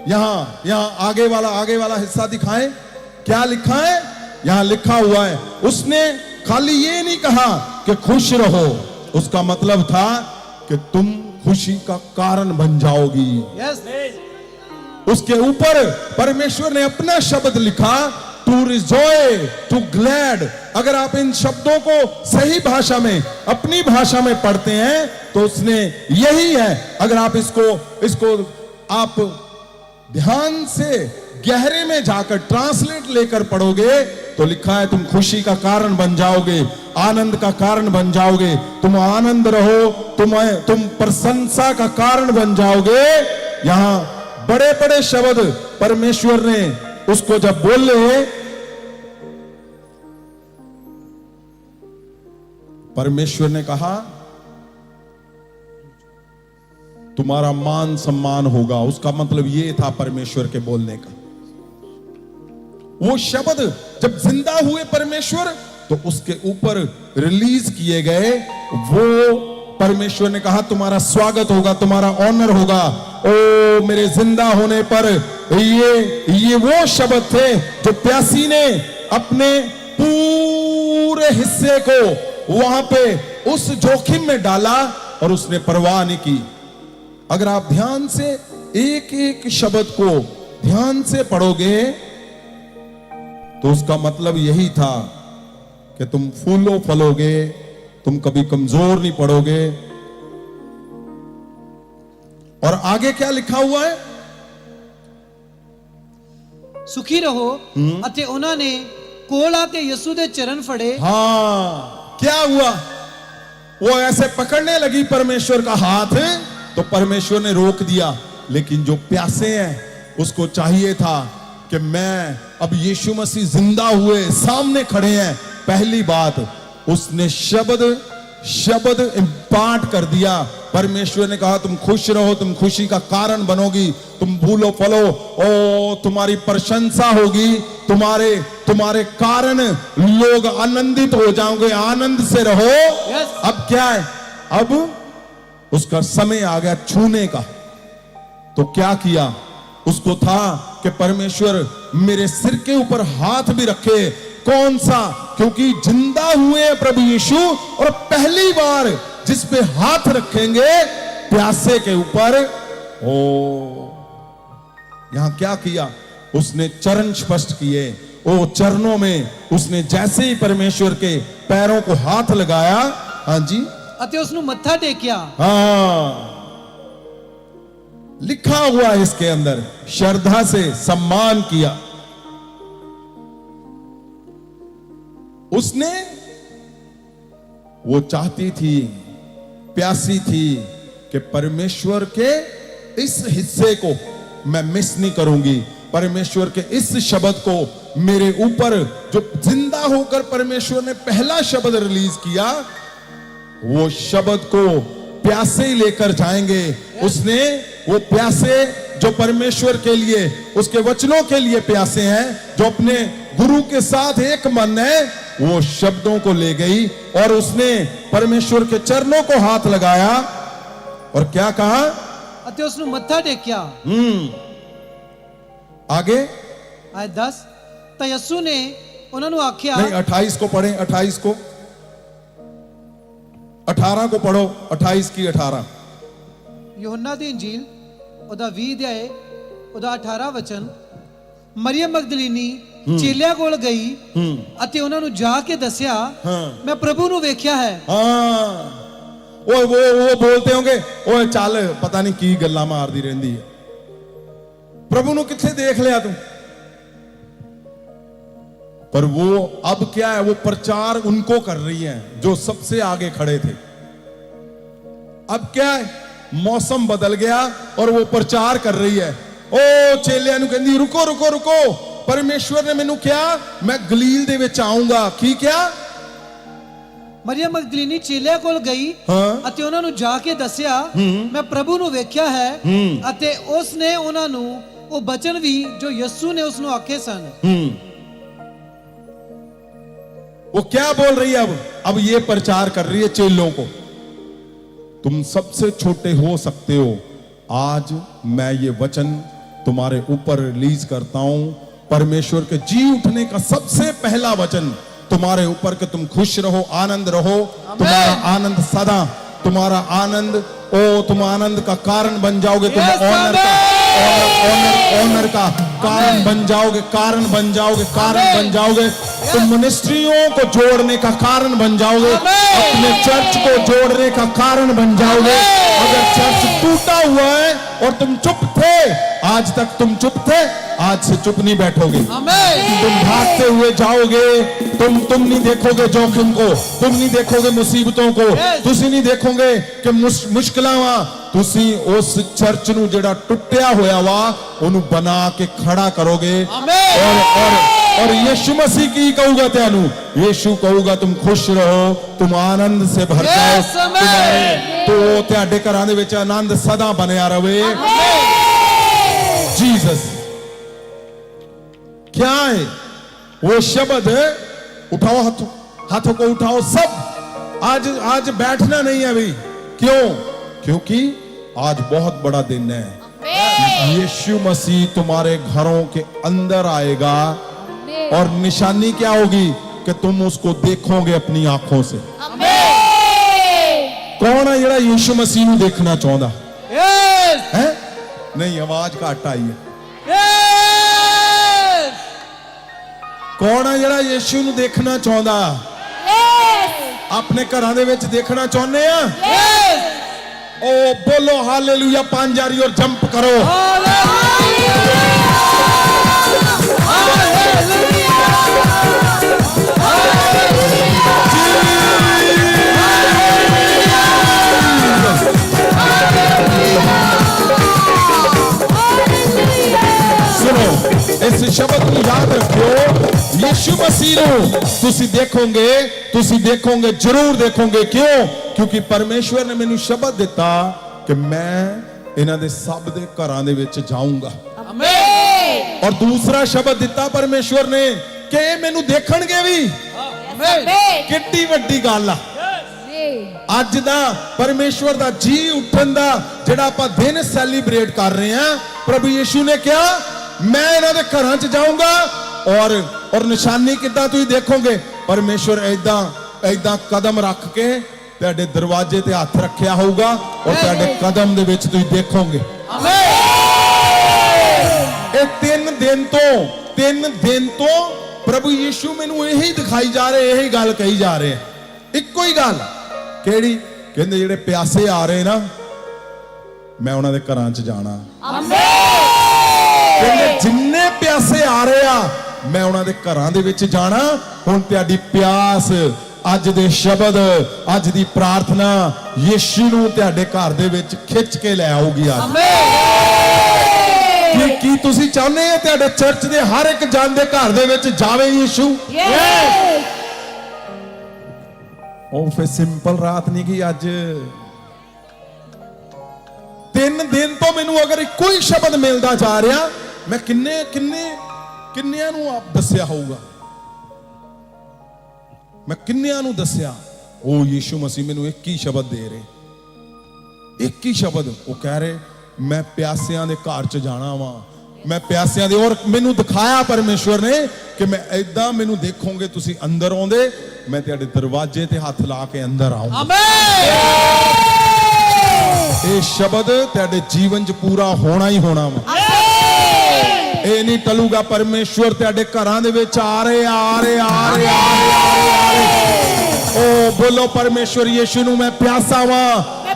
Speaker 1: यहां आगे वाला हिस्सा दिखाएं। क्या लिखा है? यहां लिखा हुआ है, उसने खाली ये नहीं कहा कि खुश रहो, उसका मतलब था कि तुम खुशी का कारण बन जाओगी।
Speaker 3: यस।
Speaker 1: उसके ऊपर परमेश्वर ने अपना शब्द लिखा, टू रिजॉय, टू ग्लैड। अगर आप इन शब्दों को सही भाषा में, अपनी भाषा में पढ़ते हैं तो उसने यही है। अगर आप इसको आप ध्यान से गहरे में जाकर ट्रांसलेट लेकर पढ़ोगे तो लिखा है तुम खुशी का कारण बन जाओगे, आनंद का कारण बन जाओगे, तुम आनंद रहो, तुम प्रशंसा का कारण बन जाओगे। यहां बड़े बड़े शब्द परमेश्वर ने उसको जब बोले, परमेश्वर ने कहा तुम्हारा मान सम्मान होगा। उसका मतलब ये था परमेश्वर के बोलने का। वो शब्द जब जिंदा हुए परमेश्वर तो उसके ऊपर रिलीज किए गए। वो परमेश्वर ने कहा तुम्हारा स्वागत होगा, तुम्हारा ऑनर होगा। ओ मेरे जिंदा होने पर ये वो शब्द थे जो प्यासी ने अपने पूरे हिस्से को वहां पे उस जोखिम में डाला और उसने परवाह नहीं की। अगर आप ध्यान से एक एक शब्द को ध्यान से पढ़ोगे तो उसका मतलब यही था कि तुम फूलो फलोगे, तुम कभी कमजोर नहीं पड़ोगे। और आगे क्या लिखा हुआ है?
Speaker 3: सुखी रहो ਅਤੇ ਉਹਨਾਂ ਨੇ ਕੋਲ ਆ ਕੇ ਯਿਸੂ ਦੇ ਚਰਨ ਫੜੇ।
Speaker 1: हाँ, क्या हुआ? वो ऐसे पकड़ने लगी परमेश्वर का हाथ तो परमेश्वर ने रोक दिया। लेकिन जो प्यासे हैं उसको चाहिए था कि मैं अब यीशु मसीह जिंदा हुए सामने खड़े हैं। पहली बात उसने शब्द इंपार्ट कर दिया। परमेश्वर ने कहा तुम खुश रहो, तुम खुशी का कारण बनोगी, तुम फूलो फलो, ओ तुम्हारी प्रशंसा होगी, तुम्हारे कारण लोग आनंदित हो जाओगे, आनंद से रहो। अब क्या है? अब उसका समय आ गया छूने का। तो क्या किया? उसको था कि परमेश्वर मेरे सिर के ऊपर हाथ भी रखे। कौन सा? क्योंकि जिंदा हुए प्रभु यीशु और पहली बार जिस पे हाथ रखेंगे प्यासे के ऊपर। ओ यहां क्या किया? उसने चरण स्पष्ट किए। ओ चरणों में उसने जैसे ही परमेश्वर के पैरों को हाथ लगाया, हाँ जी,
Speaker 3: ਅਤੇ ਉਸ ਨੂੰ ਮੱਥਾ ਟੇਕਿਆ।
Speaker 1: हाँ, लिखा हुआ है इसके अंदर, श्रद्धा से सम्मान किया। उसने, वो चाहती थी, प्यासी थी कि परमेश्वर के इस हिस्से को मैं मिस नहीं करूंगी। परमेश्वर के इस शब्द को मेरे ऊपर, जो जिंदा होकर परमेश्वर ने पहला शब्द रिलीज किया, वो शब्द को प्यासे लेकर जाएंगे। उसने वो प्यासे जो परमेश्वर के लिए, उसके वचनों के लिए प्यासे हैं, जो अपने गुरु के साथ एक मन है, वो शब्दों को ले गई और उसने परमेश्वर के चरणों को हाथ लगाया और क्या कहा?
Speaker 3: ਅਤੇ ਉਸ ਨੂੰ ਮੱਥਾ ਟੇਕਿਆ।
Speaker 1: आगे
Speaker 3: ਆਇਤ 10 ਤਾਂ ਯਿਸੂ ਨੇ ਉਹਨਾਂ ਨੂੰ ਆਖਿਆ,
Speaker 1: नहीं 28 को पढ़ें, 28 को, 18 को पढ़ो, 28 की 18।
Speaker 3: ਯੋਹੰਨਾ ਦੀ ਇੰਜੀਲ ਉਹਦਾ 20 ਅਧਿਆਏ ਉਹਦਾ 18 ਵਚਨ। ਮਰੀਅਮ ਮਗਦਲੀਨੀ ਚੇਲਿਆਂ ਕੋਲ ਗਈ ਅਤੇ ਉਹਨਾਂ ਨੂੰ ਜਾ ਕੇ ਦੱਸਿਆ, ਮੈਂ ਪ੍ਰਭੂ ਨੂੰ ਵੇਖਿਆ ਹੈ।
Speaker 1: हाँ, वो बोलते होंगे, ओए चल पता नहीं की गल्ला मारदी रहंदी है, प्रभु नु किथे देख लिया तू। पर वो अब क्या है, वो प्रचार उनको कर रही है जो सबसे आगे खड़े थे। अब क्या है, मौसम बदल गया और वो प्रचार कर रही है। ओ चेलियां नु कहंदी, रुको रुको रुको, परमेश्वर ने मैनू क्या, मैं गलील दे विच आऊंगा। की क्या?
Speaker 3: ਮਰੀਅਮ ਮਗਦਲੀਨੀ ਚੇਲਿਆਂ ਕੋਲ ਗਈ ਅਤੇ ਉਹਨਾਂ ਨੂੰ ਜਾ ਕੇ ਦੱਸਿਆ, ਮੈਂ ਪ੍ਰਭੂ ਨੂੰ ਵੇਖਿਆ ਹੈ। ਅਤੇ ਉਸ ਨੇ ਉਹਨਾਂ ਨੂੰ ਉਹ ਬਚਨ ਵੀ ਜੋ ਯਿਸੂ ਨੇ ਉਸ ਨੂੰ ਆਖੇ ਸਨ।
Speaker 1: वो क्या बोल रही है? अब ये प्रचार कर रही है चेलों को, तुम सबसे छोटे हो सकते हो, आज मैं ये वचन तुम्हारे ऊपर रिलीज करता हूं। परमेश्वर के जी उठने का सबसे पहला वचन तुम्हारे ऊपर कि तुम खुश रहो, आनंद रहो। तुम्हारा आनंद सदा, तुम्हारा आनंद, ओ तुम आनंद का कारण बन जाओगे, तुम ऑनर का कारण बन जाओगे, कारण बन जाओगे, कारण बन जाओगे। तुम मिनिस्ट्रियों को जोड़ने का कारण बन जाओगे, अपने चर्च को जोड़ने का कारण बन जाओगे। अगर चर्च टूटा हुआ है और तुम चुप थे, आज तक तुम चुप थे, आज से चुप नहीं बैठोगे। तुम भागते हुए जाओगे, तुम नहीं देखोगे जोखिम को, तुम नहीं देखोगे मुसीबतों को, तुसी नहीं देखोगे कि मुश्किलां वा, तुसी उस चर्च नु जेड़ा टुटिया होया वा ओनू बना के खड़ा करोगे। और यीशु मसीह की कहूगा त्यानू, यीशु कहूगा तुम खुश रहो, तुम आनंद से भर जाओ, तो त्याडे घरां दे विच आनंद सदा बनया रहे। जीसस क्या है वो शब्द? उठाओ हाथों, हाथों को उठाओ सब। आज बैठना नहीं है भाई। क्यों? क्योंकि आज बहुत बड़ा दिन है। यीशु मसीह तुम्हारे घरों के अंदर आएगा और निशानी क्या होगी कि तुम उसको देखोगे अपनी आंखों से। कौन है जेड़ा यीशु मसीह को देखना चाहता है? नहीं, आवाज घट आई है। कौन है जेड़ा यीशु को देखना चाहता? अपने घरां दे विच देखना चाहते हैं? ओ बोलो हालेलुया 5 जारी और जंप करो। सुनो, इस शब्द को याद रखो। यीशु मसीह को तुसी देखोगे, जरूर देखोगे। क्यों? क्योंकि परमेश्वर ने मैनू शब्द दिता कि मैं इन्हां दे सब दे घरां दे विच जाऊंगा। और दूसरा शब्द दिता परमेश्वर ने कि मैनू देखणगे भी। कितनी वड्डी गल आ। अज दा परमेश्वर दा जी उठन दा जिहड़ा आपां दिन सैलीब्रेट कर रहे हैं, प्रभु यीशु ने कहा मैं इन्हां दे घरां च जाऊंगा। और निशानी किद्दां तुसीं देखोगे? परमेश्वर ऐदां कदम रख के तेरे दरवाजे ते हाथ रखिया होगा और तेरे कदम दे विच तुसीं देखोगे। तीन दिन तो प्रभु यीशु मैनू यही दिखाई जा रहे, यही गल कही जा रहे हैं। इक्को ही गल केड़ी? कहंदे जेड़े प्यासे आ रहे ना, मैं उन्हां दे घरां च जाना। कहंदे जिन्ने प्यासे आ ਰਹੇ ਆ, ਮੈਂ ਉਹਨਾਂ ਦੇ ਘਰਾਂ ਦੇ ਵਿੱਚ ਜਾਣਾ। ਹੁਣ ਤੁਹਾਡੀ ਪਿਆਸ, ਅੱਜ ਦੇ ਸ਼ਬਦ, ਅੱਜ ਦੀ ਪ੍ਰਾਰਥਨਾ ਯੀਸ਼ੂ ਨੂੰ ਤੁਹਾਡੇ ਘਰ ਦੇ ਵਿੱਚ ਖਿੱਚ ਕੇ ਲੈ ਆਊਗੀ। ਅੱਜ ਕੀ ਤੁਸੀਂ ਚਾਹੁੰਦੇ ਆ ਤੁਹਾਡੇ ਚਰਚ ਦੇ ਹਰ ਇੱਕ ਜਨ ਦੇ ਘਰ ਦੇ ਵਿੱਚ ਜਾਵੇ ਯੀਸ਼ੂ? ਉਹ ਫਿਰ ਸਿੰਪਲ ਰਾਤ ਨਹੀਂ ਗਈ ਅੱਜ। 3 ਦਿਨ ਤੋਂ ਮੈਨੂੰ ਅਗਰ ਇੱਕੋ ਹੀ ਸ਼ਬਦ ਮਿਲਦਾ ਜਾ ਰਿਹਾ, ਮੈਂ ਕਿੰਨਿਆਂ ਨੂੰ ਆਪ ਦੱਸਿਆ ਹੋਊਗਾ, ਮੈਂ ਕਿੰਨਿਆਂ ਨੂੰ ਦੱਸਿਆ। ਉਹ ਯੀਸ਼ੂ ਮਸੀਹ ਮੈਨੂੰ ਇੱਕ ਹੀ ਸ਼ਬਦ ਦੇ ਰਹੇ, ਇੱਕ ਹੀ ਸ਼ਬਦ। ਉਹ ਕਹਿ ਰਹੇ ਮੈਂ ਪਿਆਸਿਆਂ ਦੇ ਘਰ ਚ ਜਾਣਾ ਵਾ, ਮੈਂ ਪਿਆਸਿਆਂ ਦੇ। ਔਰ ਮੈਨੂੰ ਦਿਖਾਇਆ ਪਰਮੇਸ਼ਵਰ ਨੇ ਕਿ ਮੈਂ ਏਦਾਂ, ਮੈਨੂੰ ਦੇਖੋਗੇ ਤੁਸੀਂ ਅੰਦਰ ਆਉਂਦੇ, ਮੈਂ ਤੁਹਾਡੇ ਦਰਵਾਜ਼ੇ ਤੇ ਹੱਥ ਲਾ ਕੇ ਅੰਦਰ ਆਉਂਗਾ। ਇਹ ਸ਼ਬਦ ਤੁਹਾਡੇ ਜੀਵਨ 'ਚ ਪੂਰਾ ਹੋਣਾ ਹੀ ਹੋਣਾ ਵਾ। ਇਹ ਨਹੀਂ ਟਲੂਗਾ। ਪਰਮੇਸ਼ਵਰ ਤੁਹਾਡੇ ਘਰਾਂ ਦੇ ਵਿੱਚ ਆ ਰਹੇ। ਓ ਬੋਲੋ ਪਰਮੇਸ਼ਵਰ ਯੀਸ਼ੂ ਨੂੰ ਮੈਂ ਪਿਆਸਾ ਵਾਂ,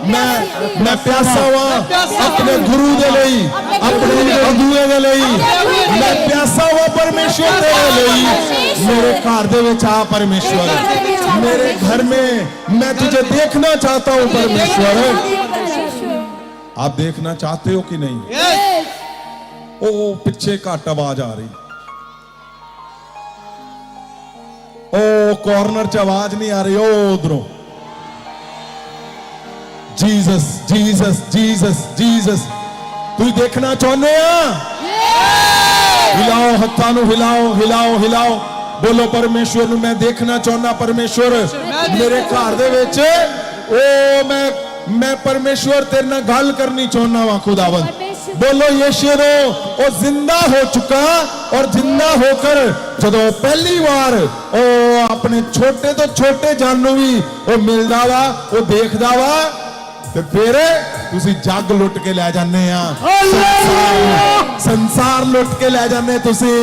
Speaker 1: ਮੈਂ ਪਿਆਸਾ ਵਾਂ ਆਪਣੇ ਗੁਰੂ ਦੇ ਲਈ, ਆਪਣੇ ਅਗੂਏ ਦੇ ਲਈ। ਮੈਂ ਪਿਆਸਾ ਵਾਂ परमेश्वर तेरे लिए। मेरे घर दे विच आ परमेश्वर, मेरे घर में मैं तुझे देखना चाहता हूं परमेश्वर। आप देखना चाहते हो कि नहीं? ओ पीछे घट आवाज आ रही, ओ कॉर्नर च आवाज नहीं आ रही, ओ उधरों जीसस जीसस जीसस जीसस। तुम देखना चाहते हैं? हिलाओ हत्थां नूं, हिलाओ हिलाओ हिलाओ। बोलो परमेश्वर नूं मैं देखना चाहना। परमेश्वर मेरे घर दे विच ओ मैं परमेश्वर तेरे नाल गल करनी चाहना वा खुदावंद। बोलो यीशु नो ओ जिंदा हो चुका और जिंदा होकर जदों पहली बार ओ अपने छोटे तो छोटे जान नूं भी ओ मिलदा वा, ओ देखदा वा, ते फिर तुसी जग लुट के ले जाने आ, संसार लुट के ले जाने तुसी।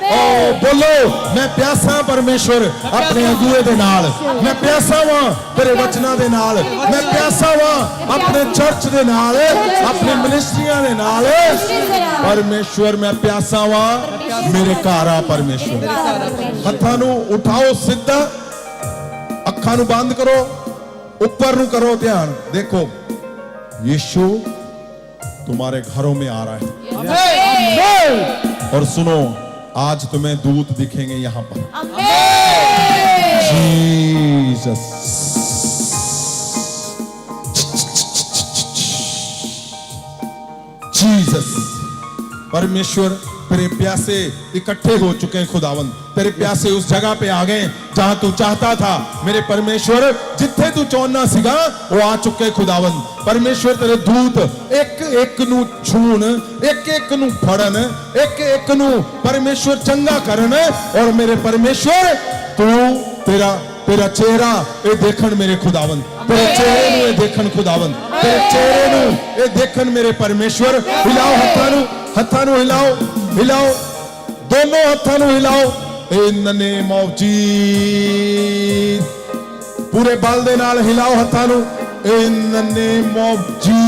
Speaker 1: ओ बोलो मैं प्यासा परमेश्वर अपने अगुए दे नाल, मैं प्यासा वां तेरे वचनां दे नाल, मैं प्यासा वां अपने चर्च दे नाल, अपने मिनिस्ट्रियां दे नाल। परमेश्वर मैं प्यासा वां, मेरे घर आ परमेश्वर। हत्थां नूं उठाओ सीधा, अखां नूं बंद करो, ऊपर नूं करो ध्यान। देखो यीशु तुम्हारे घरों में आ रहा है। और सुनो, आज तुम्हें दूत दिखेंगे यहां पर। Jesus Jesus. परमेश्वर तेरे प्यासे इकट्ठे हो चुके हैं खुदावंद, तेरे प्यासे उस जगह पे आ गए जहां तू चाहता था। मेरे परमेश्वर जिथे तू चाहना सीगा वो आ चुके खुदावंद। परमेश्वर तेरे दूत एक एक नू छून, एक एक नू फड़न, एक एक नू परमेश्वर चंगा करन। और मेरे परमेश्वर तू तेरा चेहरा ये देखन मेरे खुदावंद, तेरे चेहरे नू ये देखन खुदावंद, तेरे चेहरे नू ये देखन मेरे परमेश्वर। हिलाओ हत्थां नू, हत्थां नू हिलाओ हिलाओ, दोनों हत्थां नू हिलाओ। In the name of Jesus. पूरे बल दे नाल हिलाओ हत्थां नू। In the name of Jesus.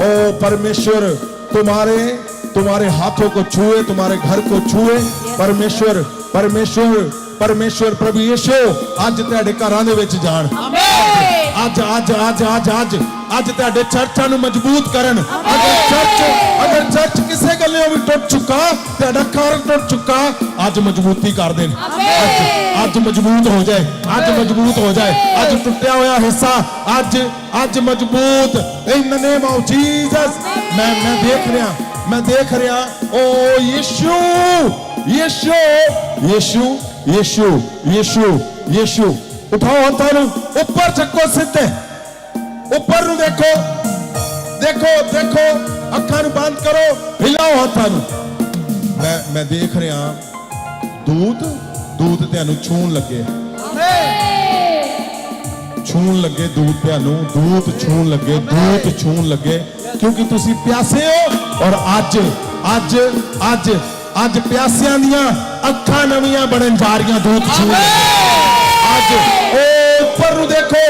Speaker 1: ओ परमेश्वर तुम्हारे हाथों को छुए, तुम्हारे घर को छुए परमेश्वर। परमेश्वर परमेश्वर प्रभु यीशु आज तेरे घरां दे विच जाण। आज आज आज आज आज आज तेरे चर्चां नूं मजबूत करन। अगर चर्च किसी गल्लों भी टुट चुका, तेरा घर टुट चुका, आज मजबूती कर देन। आज मजबूत हो जाए, आज मजबूत हो जाए। आज टुटिया हुआ हिस्सा आज मजबूत। इन द नेम ऑफ जीसस। मैं देख रहा ओ यीशु यीशु यीशु यीशु यीशु यीशु। उठाओ हाथों नूं ऊपर चक्को, सीधे ऊपर नूं देखो देखो देखो, अखां नूं बंद करो, हिलाओ हाथों नूं। मैं देख रहा दूत तुहानूं छूण लगे, छूण लगे दूत तुहानूं, दूत छूण लगे, दूत छूण लगे, क्योंकि तुसी प्यासे हो। और आज आज आज आज प्यासियां दियां अखां नवीं बनन जा रही। दूत छूण आज ऊपर नूं देखो,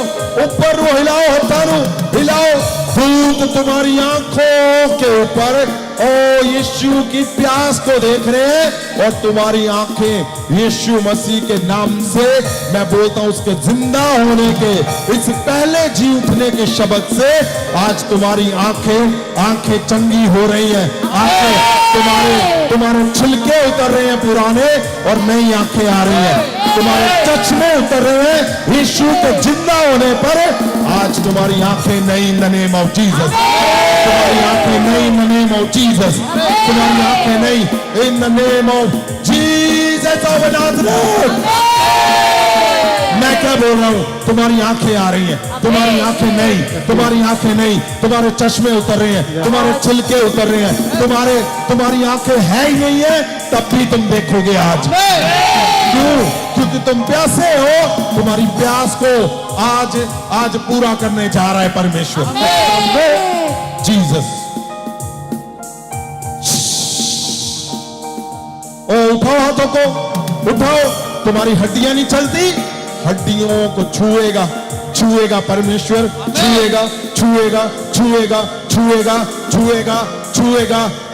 Speaker 1: ऊपर नूं हिलाओ हत्थां नूं, हिलाओ। भूत तुम्हारी आंखों के ऊपर ओ यीशु की प्यास को देख रहे हैं और तुम्हारी आंखें यीशु मसीह के नाम से मैं बोलता हूं उसके जिंदा होने के इस पहले जी उठने के शब्द से आज तुम्हारी आंखें चंगी हो रही हैं। आंखें तुम्हारे छिलके उतर रहे हैं पुराने और नई आंखें आ रही हैं। तुम्हारे चश्मे उतर रहे हैं यीशु के जिंदा होने पर। आज तुम्हारी आंखें नई इन द नेम ऑफ जीसस। तुम्हारी आंखें नई इन द नेम ऑफ जीसस। तुम्हारी आंखें नई इन the name of Jesus of Nazareth. मैं क्या बोल रहा हूं? तुम्हारी आंखें आ रही हैं, तुम्हारी आंखें नहीं, तुम्हारी आंखें नहीं, तुम्हारे चश्मे उतर रहे हैं, तुम्हारे छिलके उतर रहे हैं, तुम्हारी आंखें है ही नहीं है, तब भी तुम देखोगे आज। क्यों? क्योंकि तुम प्यासे हो। तुम्हारी प्यास को आज पूरा करने जा रहा है परमेश्वर। जीसस। ओ उठाओ हाथों को, उठाओ। तुम्हारी हड्डियां नहीं चलती, हड्डियों को छुएगा परमेश्वर। छुएगा।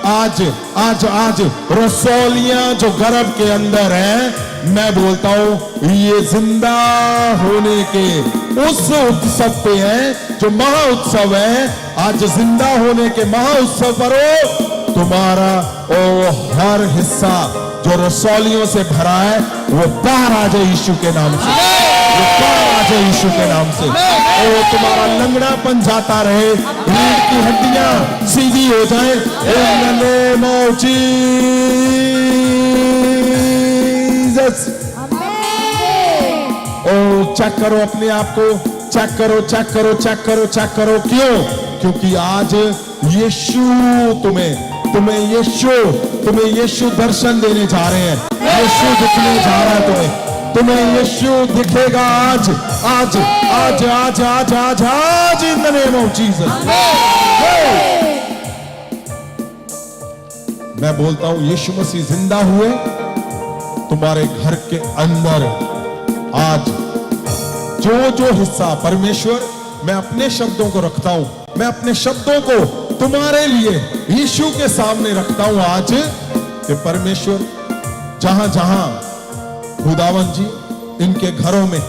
Speaker 1: आज रसौलियां जो गर्भ के अंदर है, मैं बोलता हूं ये जिंदा होने के उस उत्सव पे है जो महा उत्सव है। आज जिंदा होने के महा उत्सव पर तुम्हारा हर हिस्सा जो रसौलियों से भरा है वो बाहर आ जाए यीशु के नाम से। वो बाहर आ जाए यीशु के नाम से। तुम्हारा लंगड़ापन जाता रहे, रीढ़ की हड्डियां सीधी हो जाए in the name of Jesus. Check करो अपने आप को, चेक करो। क्यों? क्योंकि आज यीशु तुम्हें यीशु दर्शन देने जा रहे हैं। यीशु दिखने जा रहा है तुम्हें यीशु दिखेगा आज इन द नेम ऑफ जीसस। मैं बोलता हूं यीशु मसीह जिंदा हुए तुम्हारे घर के अंदर। आज जो हिस्सा परमेश्वर, मैं अपने शब्दों को रखता हूं, मैं अपने शब्दों को तुम्हारे लिए यीशु के सामने रखता हूं आज कि परमेश्वर जहां खुदावन जी इनके घरों में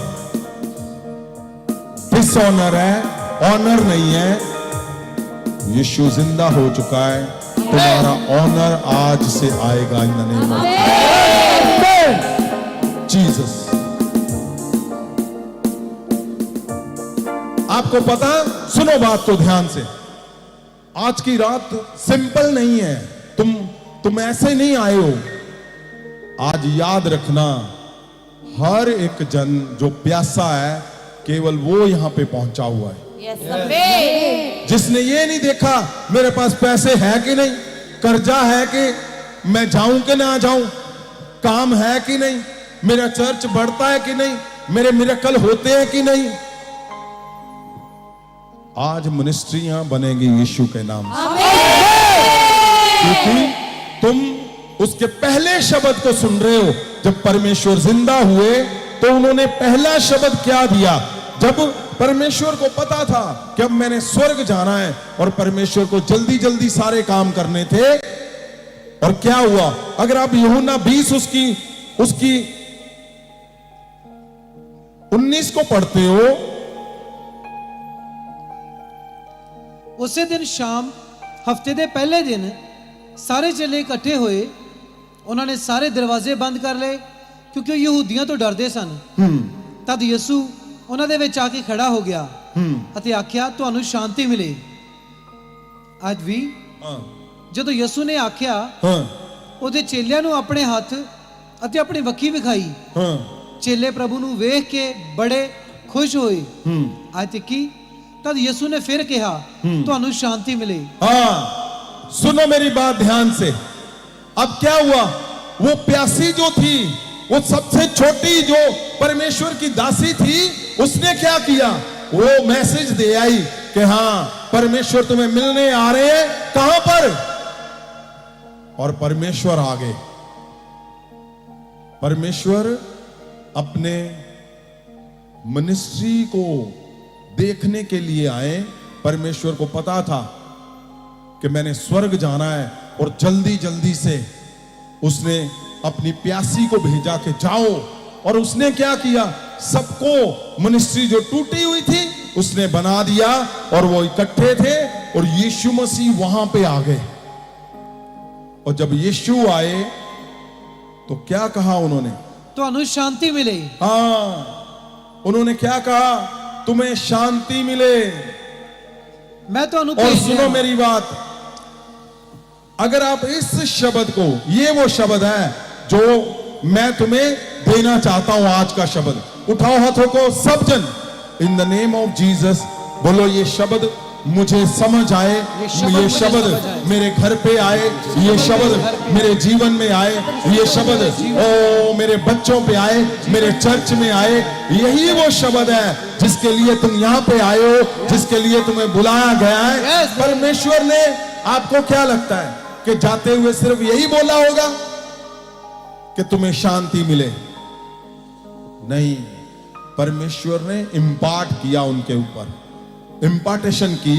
Speaker 1: डिसऑनर है, ऑनर नहीं है, यीशु जिंदा हो चुका है। तुम्हारा ऑनर आज से आएगा इन द नेम ऑफ जीसस। आपको पता, सुनो बात तो ध्यान से। आज की रात सिंपल नहीं है। तुम ऐसे नहीं आए हो। आज याद रखना, हर एक जन जो प्यासा है केवल वो यहां पे पहुंचा हुआ है। जिसने ये नहीं देखा मेरे पास पैसे है कि नहीं, कर्जा है कि मैं जाऊं कि ना जाऊं, काम है कि नहीं, मेरा चर्च बढ़ता है कि नहीं, मेरे मिरेकल होते हैं कि नहीं। आज मिनिस्ट्रियां बनेंगी यीशु के नाम से। क्योंकि तुम उसके पहले शब्द को सुन रहे हो। जब परमेश्वर जिंदा हुए तो उन्होंने पहला शब्द क्या दिया? जब परमेश्वर को पता था कि अब मैंने स्वर्ग जाना है और परमेश्वर को जल्दी जल्दी सारे काम करने थे। और क्या हुआ? अगर आप यूहन्ना 20 उसकी 19 को पढ़ते हो,
Speaker 3: ਉਸੇ ਦਿਨ ਸ਼ਾਮ ਹਫਤੇ ਦੇ ਪਹਿਲੇ ਦਿਨ ਸਾਰੇ ਚੇਲੇ ਇਕੱਠੇ ਹੋਏ। ਉਹਨਾਂ ਨੇ ਸਾਰੇ ਦਰਵਾਜ਼ੇ ਬੰਦ ਕਰ ਲਏ ਕਿਉਂਕਿ ਉਹ ਯਹੂਦੀਆਂ ਤੋਂ ਡਰਦੇ ਸਨ। ਤਦ ਯਿਸੂ ਉਹਨਾਂ ਦੇ ਵਿੱਚ ਆ ਕੇ ਖੜਾ ਹੋ ਗਿਆ ਅਤੇ ਆਖਿਆ, ਤੁਹਾਨੂੰ ਸ਼ਾਂਤੀ ਮਿਲੇ। ਅੱਜ ਵੀ ਜਦੋਂ ਯਿਸੂ ਨੇ ਆਖਿਆ, ਉਹਦੇ ਚੇਲਿਆਂ ਨੂੰ ਆਪਣੇ ਹੱਥ ਅਤੇ ਆਪਣੀ ਵੱਖੀ ਵਿਖਾਈ। ਚੇਲੇ ਪ੍ਰਭੂ ਨੂੰ ਵੇਖ ਕੇ ਬੜੇ ਖੁਸ਼ ਹੋਏ। ਅੱਜ ਤੱਕ तब यीशु ने फिर कहा, ਤੁਹਾਨੂੰ शांति मिले।
Speaker 1: सुनो मेरी बात ध्यान से। अब क्या हुआ? वो प्यासी जो थी, वो सबसे छोटी जो परमेश्वर की दासी थी, उसने क्या किया? वो मैसेज दे आई कि हाँ परमेश्वर तुम्हें मिलने आ रहे हैं। कहां पर? और परमेश्वर आ गए। परमेश्वर अपने मिनिस्ट्री को देखने के लिए आए परमेश्वर को पता था कि मैंने स्वर्ग जाना है, और जल्दी जल्दी से उसने अपनी प्यासी को भेजा कि जाओ। और उसने क्या किया, सबको मिनिस्ट्री जो टूटी हुई थी उसने बना दिया, और वो इकट्ठे थे और यीशु मसीह वहां पे आ गए। और जब यीशु आए तो क्या कहा उन्होंने,
Speaker 3: ਤੁਹਾਨੂੰ शांति मिले।
Speaker 1: हाँ, उन्होंने क्या कहा, तुम्हें शांति मिले।
Speaker 3: मैं ਤੁਹਾਨੂੰ
Speaker 1: और
Speaker 3: भेज
Speaker 1: सुनो
Speaker 3: रहा हूं।
Speaker 1: मेरी बात, अगर आप इस शब्द को, ये वो शब्द है जो मैं तुम्हें देना चाहता हूं, आज का शब्द। उठाओ हाथों को सब जन, इन द नेम ऑफ जीसस बोलो, ये शब्द मुझे समझ आए, ये
Speaker 3: मुझे
Speaker 1: शब्द
Speaker 3: समझ आए।
Speaker 1: मेरे घर पे आए, ये शब्द मेरे जीवन में आए, ये शब्द ओ मेरे बच्चों पे आए, मेरे चर्च में आए। यही वो शब्द है जिसके लिए तुम यहाँ पे आए हो, जिसके लिए तुम्हें बुलाया गया है।
Speaker 3: Yes.
Speaker 1: परमेश्वर ने, आपको क्या लगता है कि जाते हुए सिर्फ यही बोला होगा कि तुम्हें शांति मिले? नहीं, परमेश्वर ने इम्पार्ट किया उनके ऊपर, इम्पार्टेशन की,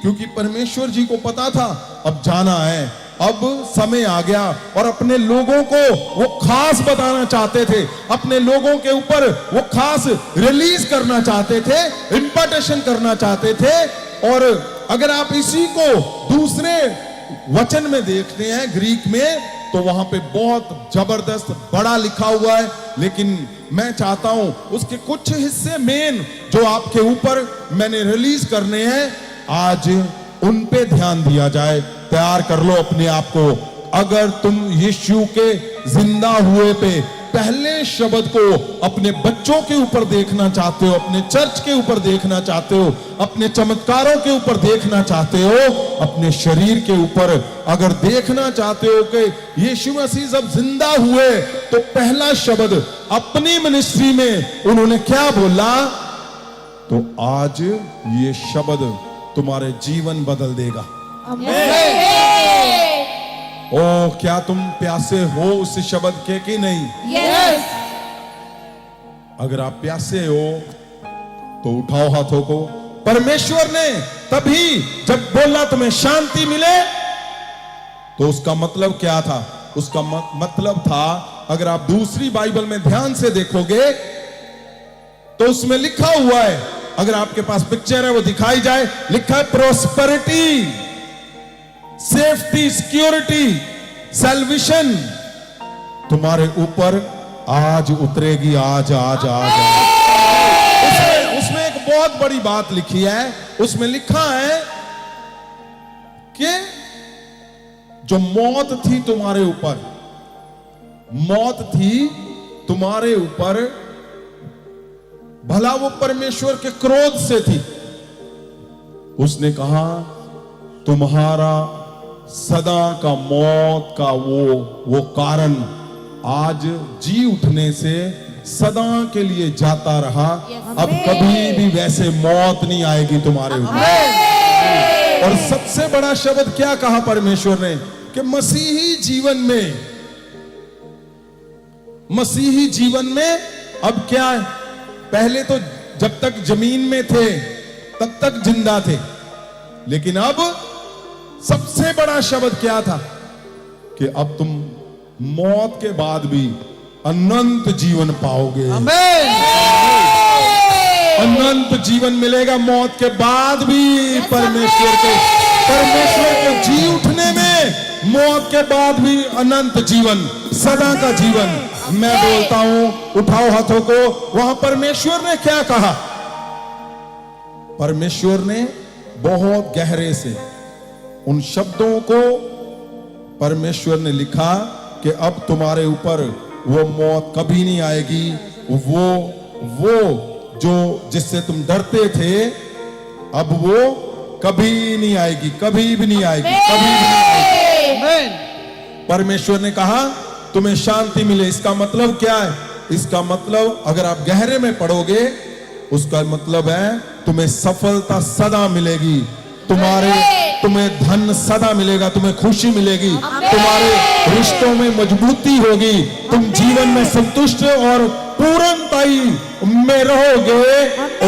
Speaker 1: क्योंकि परमेश्वर जी को पता था अब जाना है, अब समय आ गया। और अपने लोगों को वो खास बताना चाहते थे, अपने लोगों के ऊपर वो खास रिलीज करना चाहते थे, इम्पार्टेशन करना चाहते थे। और अगर आप इसी को दूसरे वचन में देखते हैं ग्रीक में, तो वहां पे बहुत जबरदस्त बड़ा लिखा हुआ है, लेकिन मैं चाहता हूं उसके कुछ हिस्से मेन जो आपके ऊपर मैंने रिलीज करने हैं, आज उन पे ध्यान दिया जाए। तैयार कर लो अपने आप को। अगर तुम यीशु के जिंदा हुए पे पहले शब्द को अपने बच्चों के ऊपर देखना चाहते हो, अपने चर्च के ऊपर देखना चाहते हो, अपने चमत्कारों के ऊपर देखना चाहते हो, अपने शरीर के ऊपर अगर देखना चाहते हो कि यीशु मसीह जब जिंदा हुए तो पहला शब्द अपनी मिनिस्ट्री में उन्होंने क्या बोला, तो आज ये शब्द तुम्हारे जीवन बदल देगा। ओ, क्या तुम प्यासे हो उस शब्द के कि नहीं?
Speaker 2: यस।
Speaker 1: अगर आप प्यासे हो तो उठाओ हाथों को। परमेश्वर ने तभी जब बोला तुम्हें शांति मिले, तो उसका मतलब क्या था? उसका मतलब था, अगर आप दूसरी बाइबल में ध्यान से देखोगे तो उसमें लिखा हुआ है, अगर आपके पास पिक्चर है वो दिखाई जाए, लिखा है प्रोस्पेरिटी, सेफ्टी, सिक्योरिटी, सैल्वेशन तुम्हारे ऊपर आज उतरेगी। आज आज आज, आज। उसमें एक बहुत बड़ी बात लिखी है। उसमें लिखा है कि जो मौत थी तुम्हारे ऊपर, मौत थी तुम्हारे ऊपर, भला वो परमेश्वर के क्रोध से थी। उसने कहा तुम्हारा सदा का मौत का वो कारण आज जी उठने से सदा के लिए जाता रहा। अब कभी भी वैसे मौत नहीं आएगी तुम्हारे ऊपर। और सबसे बड़ा शब्द क्या कहा परमेश्वर ने, कि मसीही जीवन में अब क्या है? पहले तो जब तक जमीन में थे तब तक जिंदा थे, लेकिन अब सबसे बड़ा शब्द क्या था, कि अब तुम मौत के बाद भी अनंत जीवन पाओगे। अनंत जीवन मिलेगा मौत के बाद भी। परमेश्वर के जी उठने में, मौत के बाद भी अनंत जीवन, सदा का जीवन। मैं बोलता हूं, उठाओ हाथों को। वहां परमेश्वर ने क्या कहा? परमेश्वर ने बहुत गहरे से उन शब्दों को परमेश्वर ने लिखा कि अब तुम्हारे ऊपर वो मौत कभी नहीं आएगी। वो जो जिससे तुम डरते थे, अब वो कभी नहीं आएगी, कभी भी नहीं आएगी, कभी भी नहीं आएगी। परमेश्वर ने कहा तुम्हें शांति मिले। इसका मतलब क्या है? इसका मतलब अगर आप गहरे में पढ़ोगे, उसका मतलब है तुम्हें सफलता सदा मिलेगी, तुम्हें धन सदा मिलेगा, तुम्हें खुशी मिलेगी, तुम्हारे रिश्तों में मजबूती होगी, तुम जीवन में संतुष्ट और पूर्णताई में रहोगे।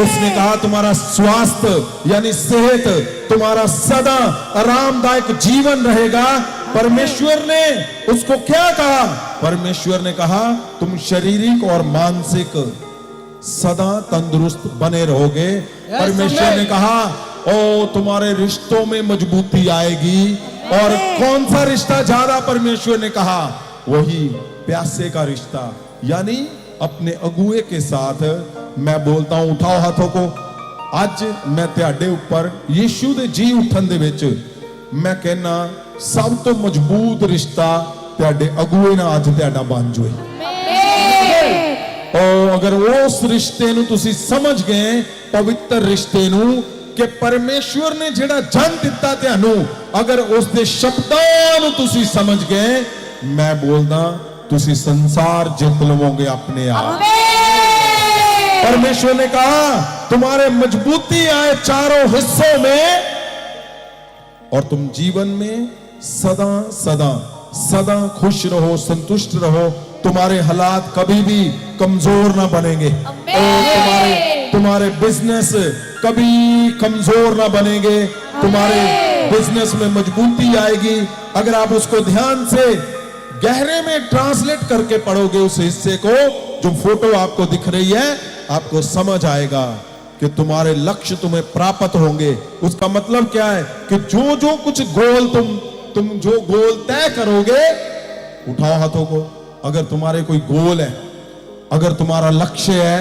Speaker 1: उसने कहा तुम्हारा स्वास्थ्य यानी सेहत, तुम्हारा सदा आरामदायक जीवन रहेगा। परमेश्वर ने उसको क्या कहा? परमेश्वर ने कहा तुम शारीरिक और मानसिक सदा तंदुरुस्त बने रहोगे। परमेश्वर ने कहा ओ तुम्हारे रिश्तों में मजबूती आएगी। और कौन सा रिश्ता ज्यादा? परमेश्वर ने कहा वही प्यासे का रिश्ता, यानी अपने अगुए के साथ। मैं बोलता हूं, उठाओ हाथों को। आज मैं ਤੁਹਾਡੇ ਉੱਪਰ ਯीशु ਦੇ ਜੀ ਉਠਣ ਦੇ ਵਿੱਚ ਮੈਂ ਕਹਿਣਾ ਸਭ ਤੋਂ ਮਜ਼ਬੂਤ ਰਿਸ਼ਤਾ ਤੁਹਾਡੇ ਅਗੁਏ ਨਾਲ ਅੱਜ ਤੁਹਾਡਾ ਬਣ ਜਾਵੇ। और अगर उस रिश्ते ਨੂੰ ਤੁਸੀਂ ਸਮਝ ਗਏ, ਪਵਿੱਤਰ ਰਿਸ਼ਤੇ ਨੂੰ ਕਿ ਪਰਮੇਸ਼ਵਰ ਨੇ ਜਿਹੜਾ ਜਨ ਦਿੱਤਾ ਤੁਹਾਨੂੰ, ਅਗਰ ਉਸ ਦੇ ਸ਼ਬਦਾਂ ਨੂੰ ਤੁਸੀਂ ਸਮਝ ਗਏ, ਮੈਂ ਬੋਲਦਾ ਤੁਸੀਂ संसार जीत लवोगे अपने आप। परमेश्वर ने कहा तुम्हारे मजबूती आए चारों हिस्सों में और तुम जीवन में सदा सदा सदा खुश रहो, संतुष्ट रहो। तुम्हारे हालात कभी भी कमजोर ना बनेंगे। और तुम्हारे बिजनेस कभी कमजोर ना बनेंगे। तुम्हारे बिजनेस में मजबूती आएगी। अगर आप उसको ध्यान से गहरे में ट्रांसलेट करके पढ़ोगे उस हिस्से को, जो फोटो आपको दिख रही है, आपको समझ आएगा कि तुम्हारे लक्ष्य तुम्हें प्राप्त होंगे। उसका मतलब क्या है कि जो जो कुछ गोल तुम जो गोल तय करोगे, उठाओ हाथों को, अगर तुम्हारे कोई गोल है, अगर तुम्हारा लक्ष्य है,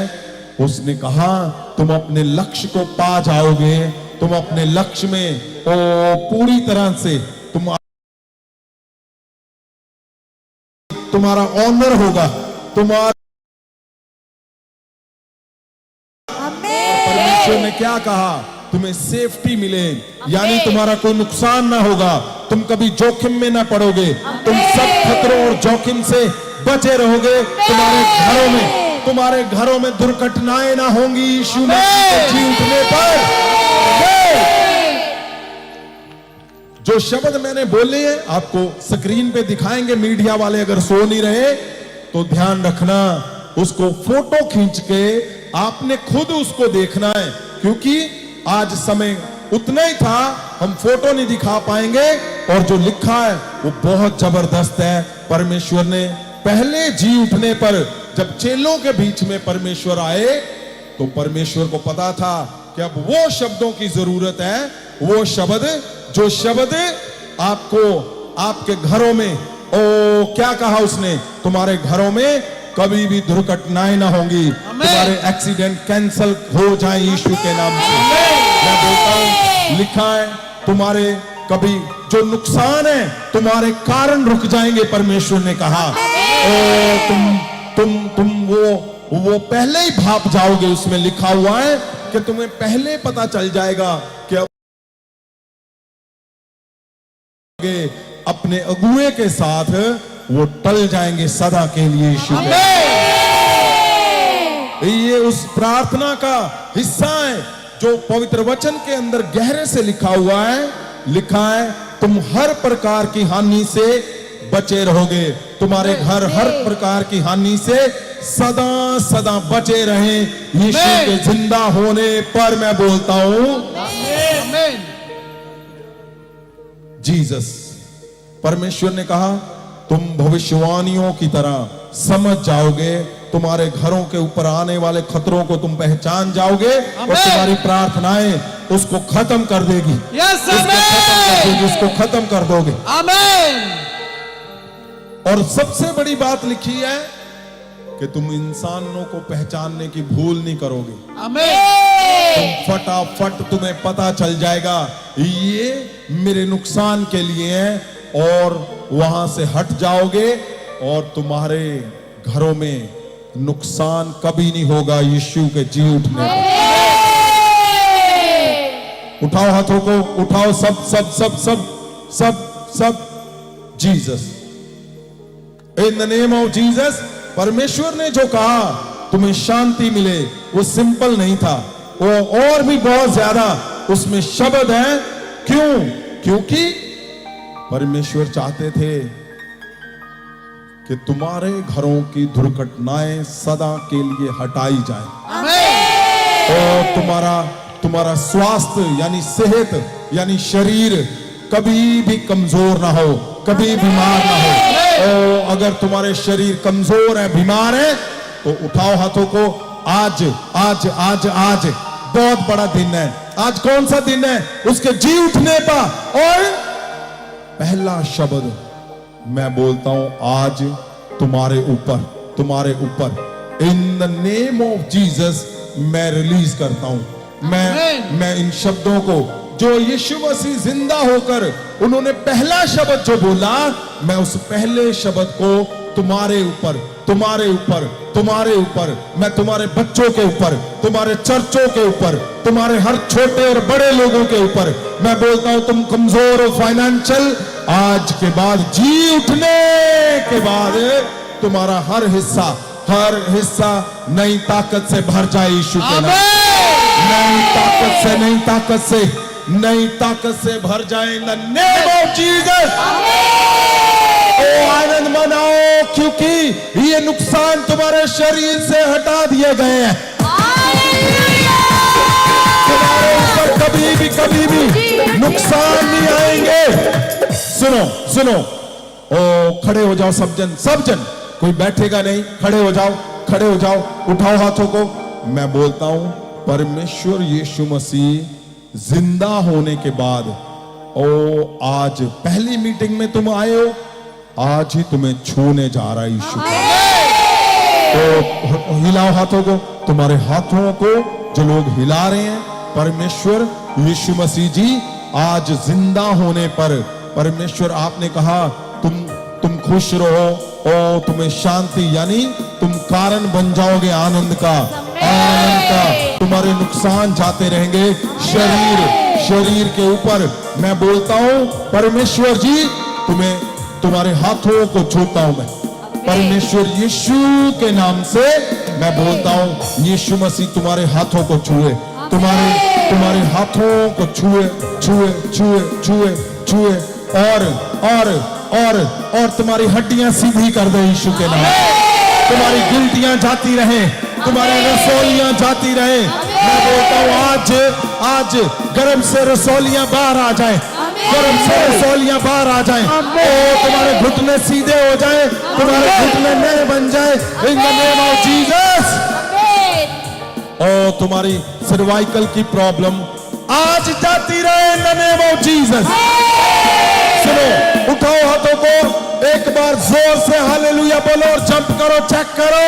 Speaker 1: उसने कहा तुम अपने लक्ष्य को पा जाओगे। तुम अपने लक्ष्य में पूरी तरह से तुम्हारा ऑनर होगा। तुम्हारा परमेश्वर ने क्या कहा? तुम्हें सेफ्टी मिले, यानी तुम्हारा कोई नुकसान ना होगा। तुम कभी जोखिम में ना पड़ोगे। तुम सब खतरों और जोखिम से बचे रहोगे। तुम्हारे घरों में दुर्घटनाएं ना होंगी यीशु मसीह के जी उठने पर। जो शब्द मैंने बोले हैं आपको स्क्रीन पे दिखाएंगे। मीडिया वाले अगर सो नहीं रहे तो ध्यान रखना, उसको फोटो खींच के आपने खुद उसको देखना है, क्योंकि आज समय उतना ही था, हम फोटो नहीं दिखा पाएंगे। और जो लिखा है वो बहुत जबरदस्त है। परमेश्वर ने पहले जी उठने पर जब चेलों के बीच में परमेश्वर आए, तो परमेश्वर को पता था कि अब वो शब्दों की जरूरत है। वो शब्द, जो शब्द आपको आपके घरों में, क्या कहा उसने? तुम्हारे घरों में कभी भी दुर्घटनाएं ना होंगी। तुम्हारे एक्सीडेंट कैंसल हो जाए यीशु के नाम से। मैं बोलता हूं, लिखा है तुम्हारे कभी जो नुकसान है तुम्हारे कारण रुक जाएंगे। परमेश्वर ने कहा तुम वो पहले ही भाप जाओगे। उसमें लिखा हुआ है कि तुम्हें पहले पता चल जाएगा कि अपने अगुए के साथ वो टल जाएंगे सदा के लिए यीशु के। ये उस प्रार्थना का हिस्सा है जो पवित्र वचन के अंदर गहरे से लिखा हुआ है। लिखा है तुम हर प्रकार की हानि से बचे रहोगे। तुम्हारे घर हर प्रकार की हानि से सदा सदा बचे रहें यीशु के जिंदा होने पर। मैं बोलता हूं जीसस। परमेश्वर ने कहा तुम भविष्यवाणियों की तरह समझ जाओगे। तुम्हारे घरों के ऊपर आने वाले खतरों को तुम पहचान जाओगे और तुम्हारी प्रार्थनाएं उसको खत्म कर देगी। उसको खत्म कर दोगे। आमीन। और सबसे बड़ी बात लिखी है कि तुम इंसानों को पहचानने की भूल नहीं करोगे। आमीन। तुम फटाफट तुम्हें पता चल जाएगा ये मेरे नुकसान के लिए है, और वहां से हट जाओगे और तुम्हारे घरों में नुकसान कभी नहीं होगा यीशु के जी उठने पर। उठाओ हाथों को, उठाओ सब सब सब सब सब सब Jesus, in the name of Jesus. परमेश्वर ने जो कहा तुम्हें शांति मिले, वो सिंपल नहीं था, वो और भी बहुत ज्यादा उसमें शब्द है। क्यों? क्योंकि परमेश्वर चाहते थे कि तुम्हारे घरों की दुर्घटनाएं सदा के लिए हटाई जाए और तुम्हारा स्वास्थ्य यानी सेहत यानी शरीर कभी भी कमजोर ना हो, कभी बीमार ना हो। और अगर तुम्हारे शरीर कमजोर है, बीमार है, तो उठाओ हाथों को। आज आज आज आज बहुत बड़ा दिन है। आज कौन सा दिन है? उसके जी उठने का। और पहला शब्द मैं बोलता हूं आज तुम्हारे ऊपर इन द नेम ऑफ जीसस मैं रिलीज करता हूं। मैं इन शब्दों को जो यीशु मसीह जिंदा होकर उन्होंने पहला शब्द जो बोला, मैं उस पहले शब्द को तुम्हारे ऊपर, मैं तुम्हारे बच्चों के ऊपर, तुम्हारे चर्चों के ऊपर, तुम्हारे हर छोटे और बड़े लोगों के ऊपर मैं बोलता हूं, तुम कमजोर हो फाइनेंशियल, आज के बाद जी उठने के बाद तुम्हारा हर हिस्सा नई ताकत से भर जाए यीशु के नाम। नई ताकत से भर जाए in the name of Jesus. आनंद मनाओ क्योंकि ये नुकसान तुम्हारे शरीर से हटा दिए गए हैं। तुम्हारे ऊपर कभी भी नुकसान नहीं आएंगे। सुनो ओ खड़े हो जाओ सब जन, कोई बैठेगा नहीं, खड़े हो जाओ, उठाओ हाथों को। मैं बोलता हूं परमेश्वर यीशु मसीह जिंदा होने के बाद, आज पहली मीटिंग में तुम आए हो, आज ही तुम्हें छूने जा रहा है यीशु। तो हिलाओ हाथों को, तुम्हारे हाथों को जो लोग हिला रहे हैं, परमेश्वर यीशु मसीह जी आज जिंदा होने पर, परमेश्वर आपने कहा तुम खुश रहो, तुम्हें शांति यानी तुम कारण बन जाओगे आनंद का। तुम्हारे नुकसान जाते रहेंगे शरीर के ऊपर। मैं बोलता हूं परमेश्वर जी तुम्हारे हाथों को छूता हूं मैं, परमेश्वर यीशु के नाम से मैं बोलता हूं, यीशु मसीह तुम्हारे हाथों को छुए, तुम्हारे हाथों को छुए और तुम्हारी हड्डियां सीधी कर दे यीशु के नाम। तुम्हारी गिल्टियां जाती रहे, तुम्हारी रसौलियां जाती रहे। मैं बोलता हूं आज गर्म से रसौलियां बाहर आ जाए, तुम्हारे घुटने सीधे हो जाए, तुम्हारे घुटने नए बन जाए in the name of Jesus. तुम्हारी सर्वाइकल की प्रॉब्लम आज जाती रहे इन द नेम ऑफ जीसस। सुनो, उठाओ हाथों को, एक बार जोर से हालेलुया बोलो और जंप करो, चेक करो।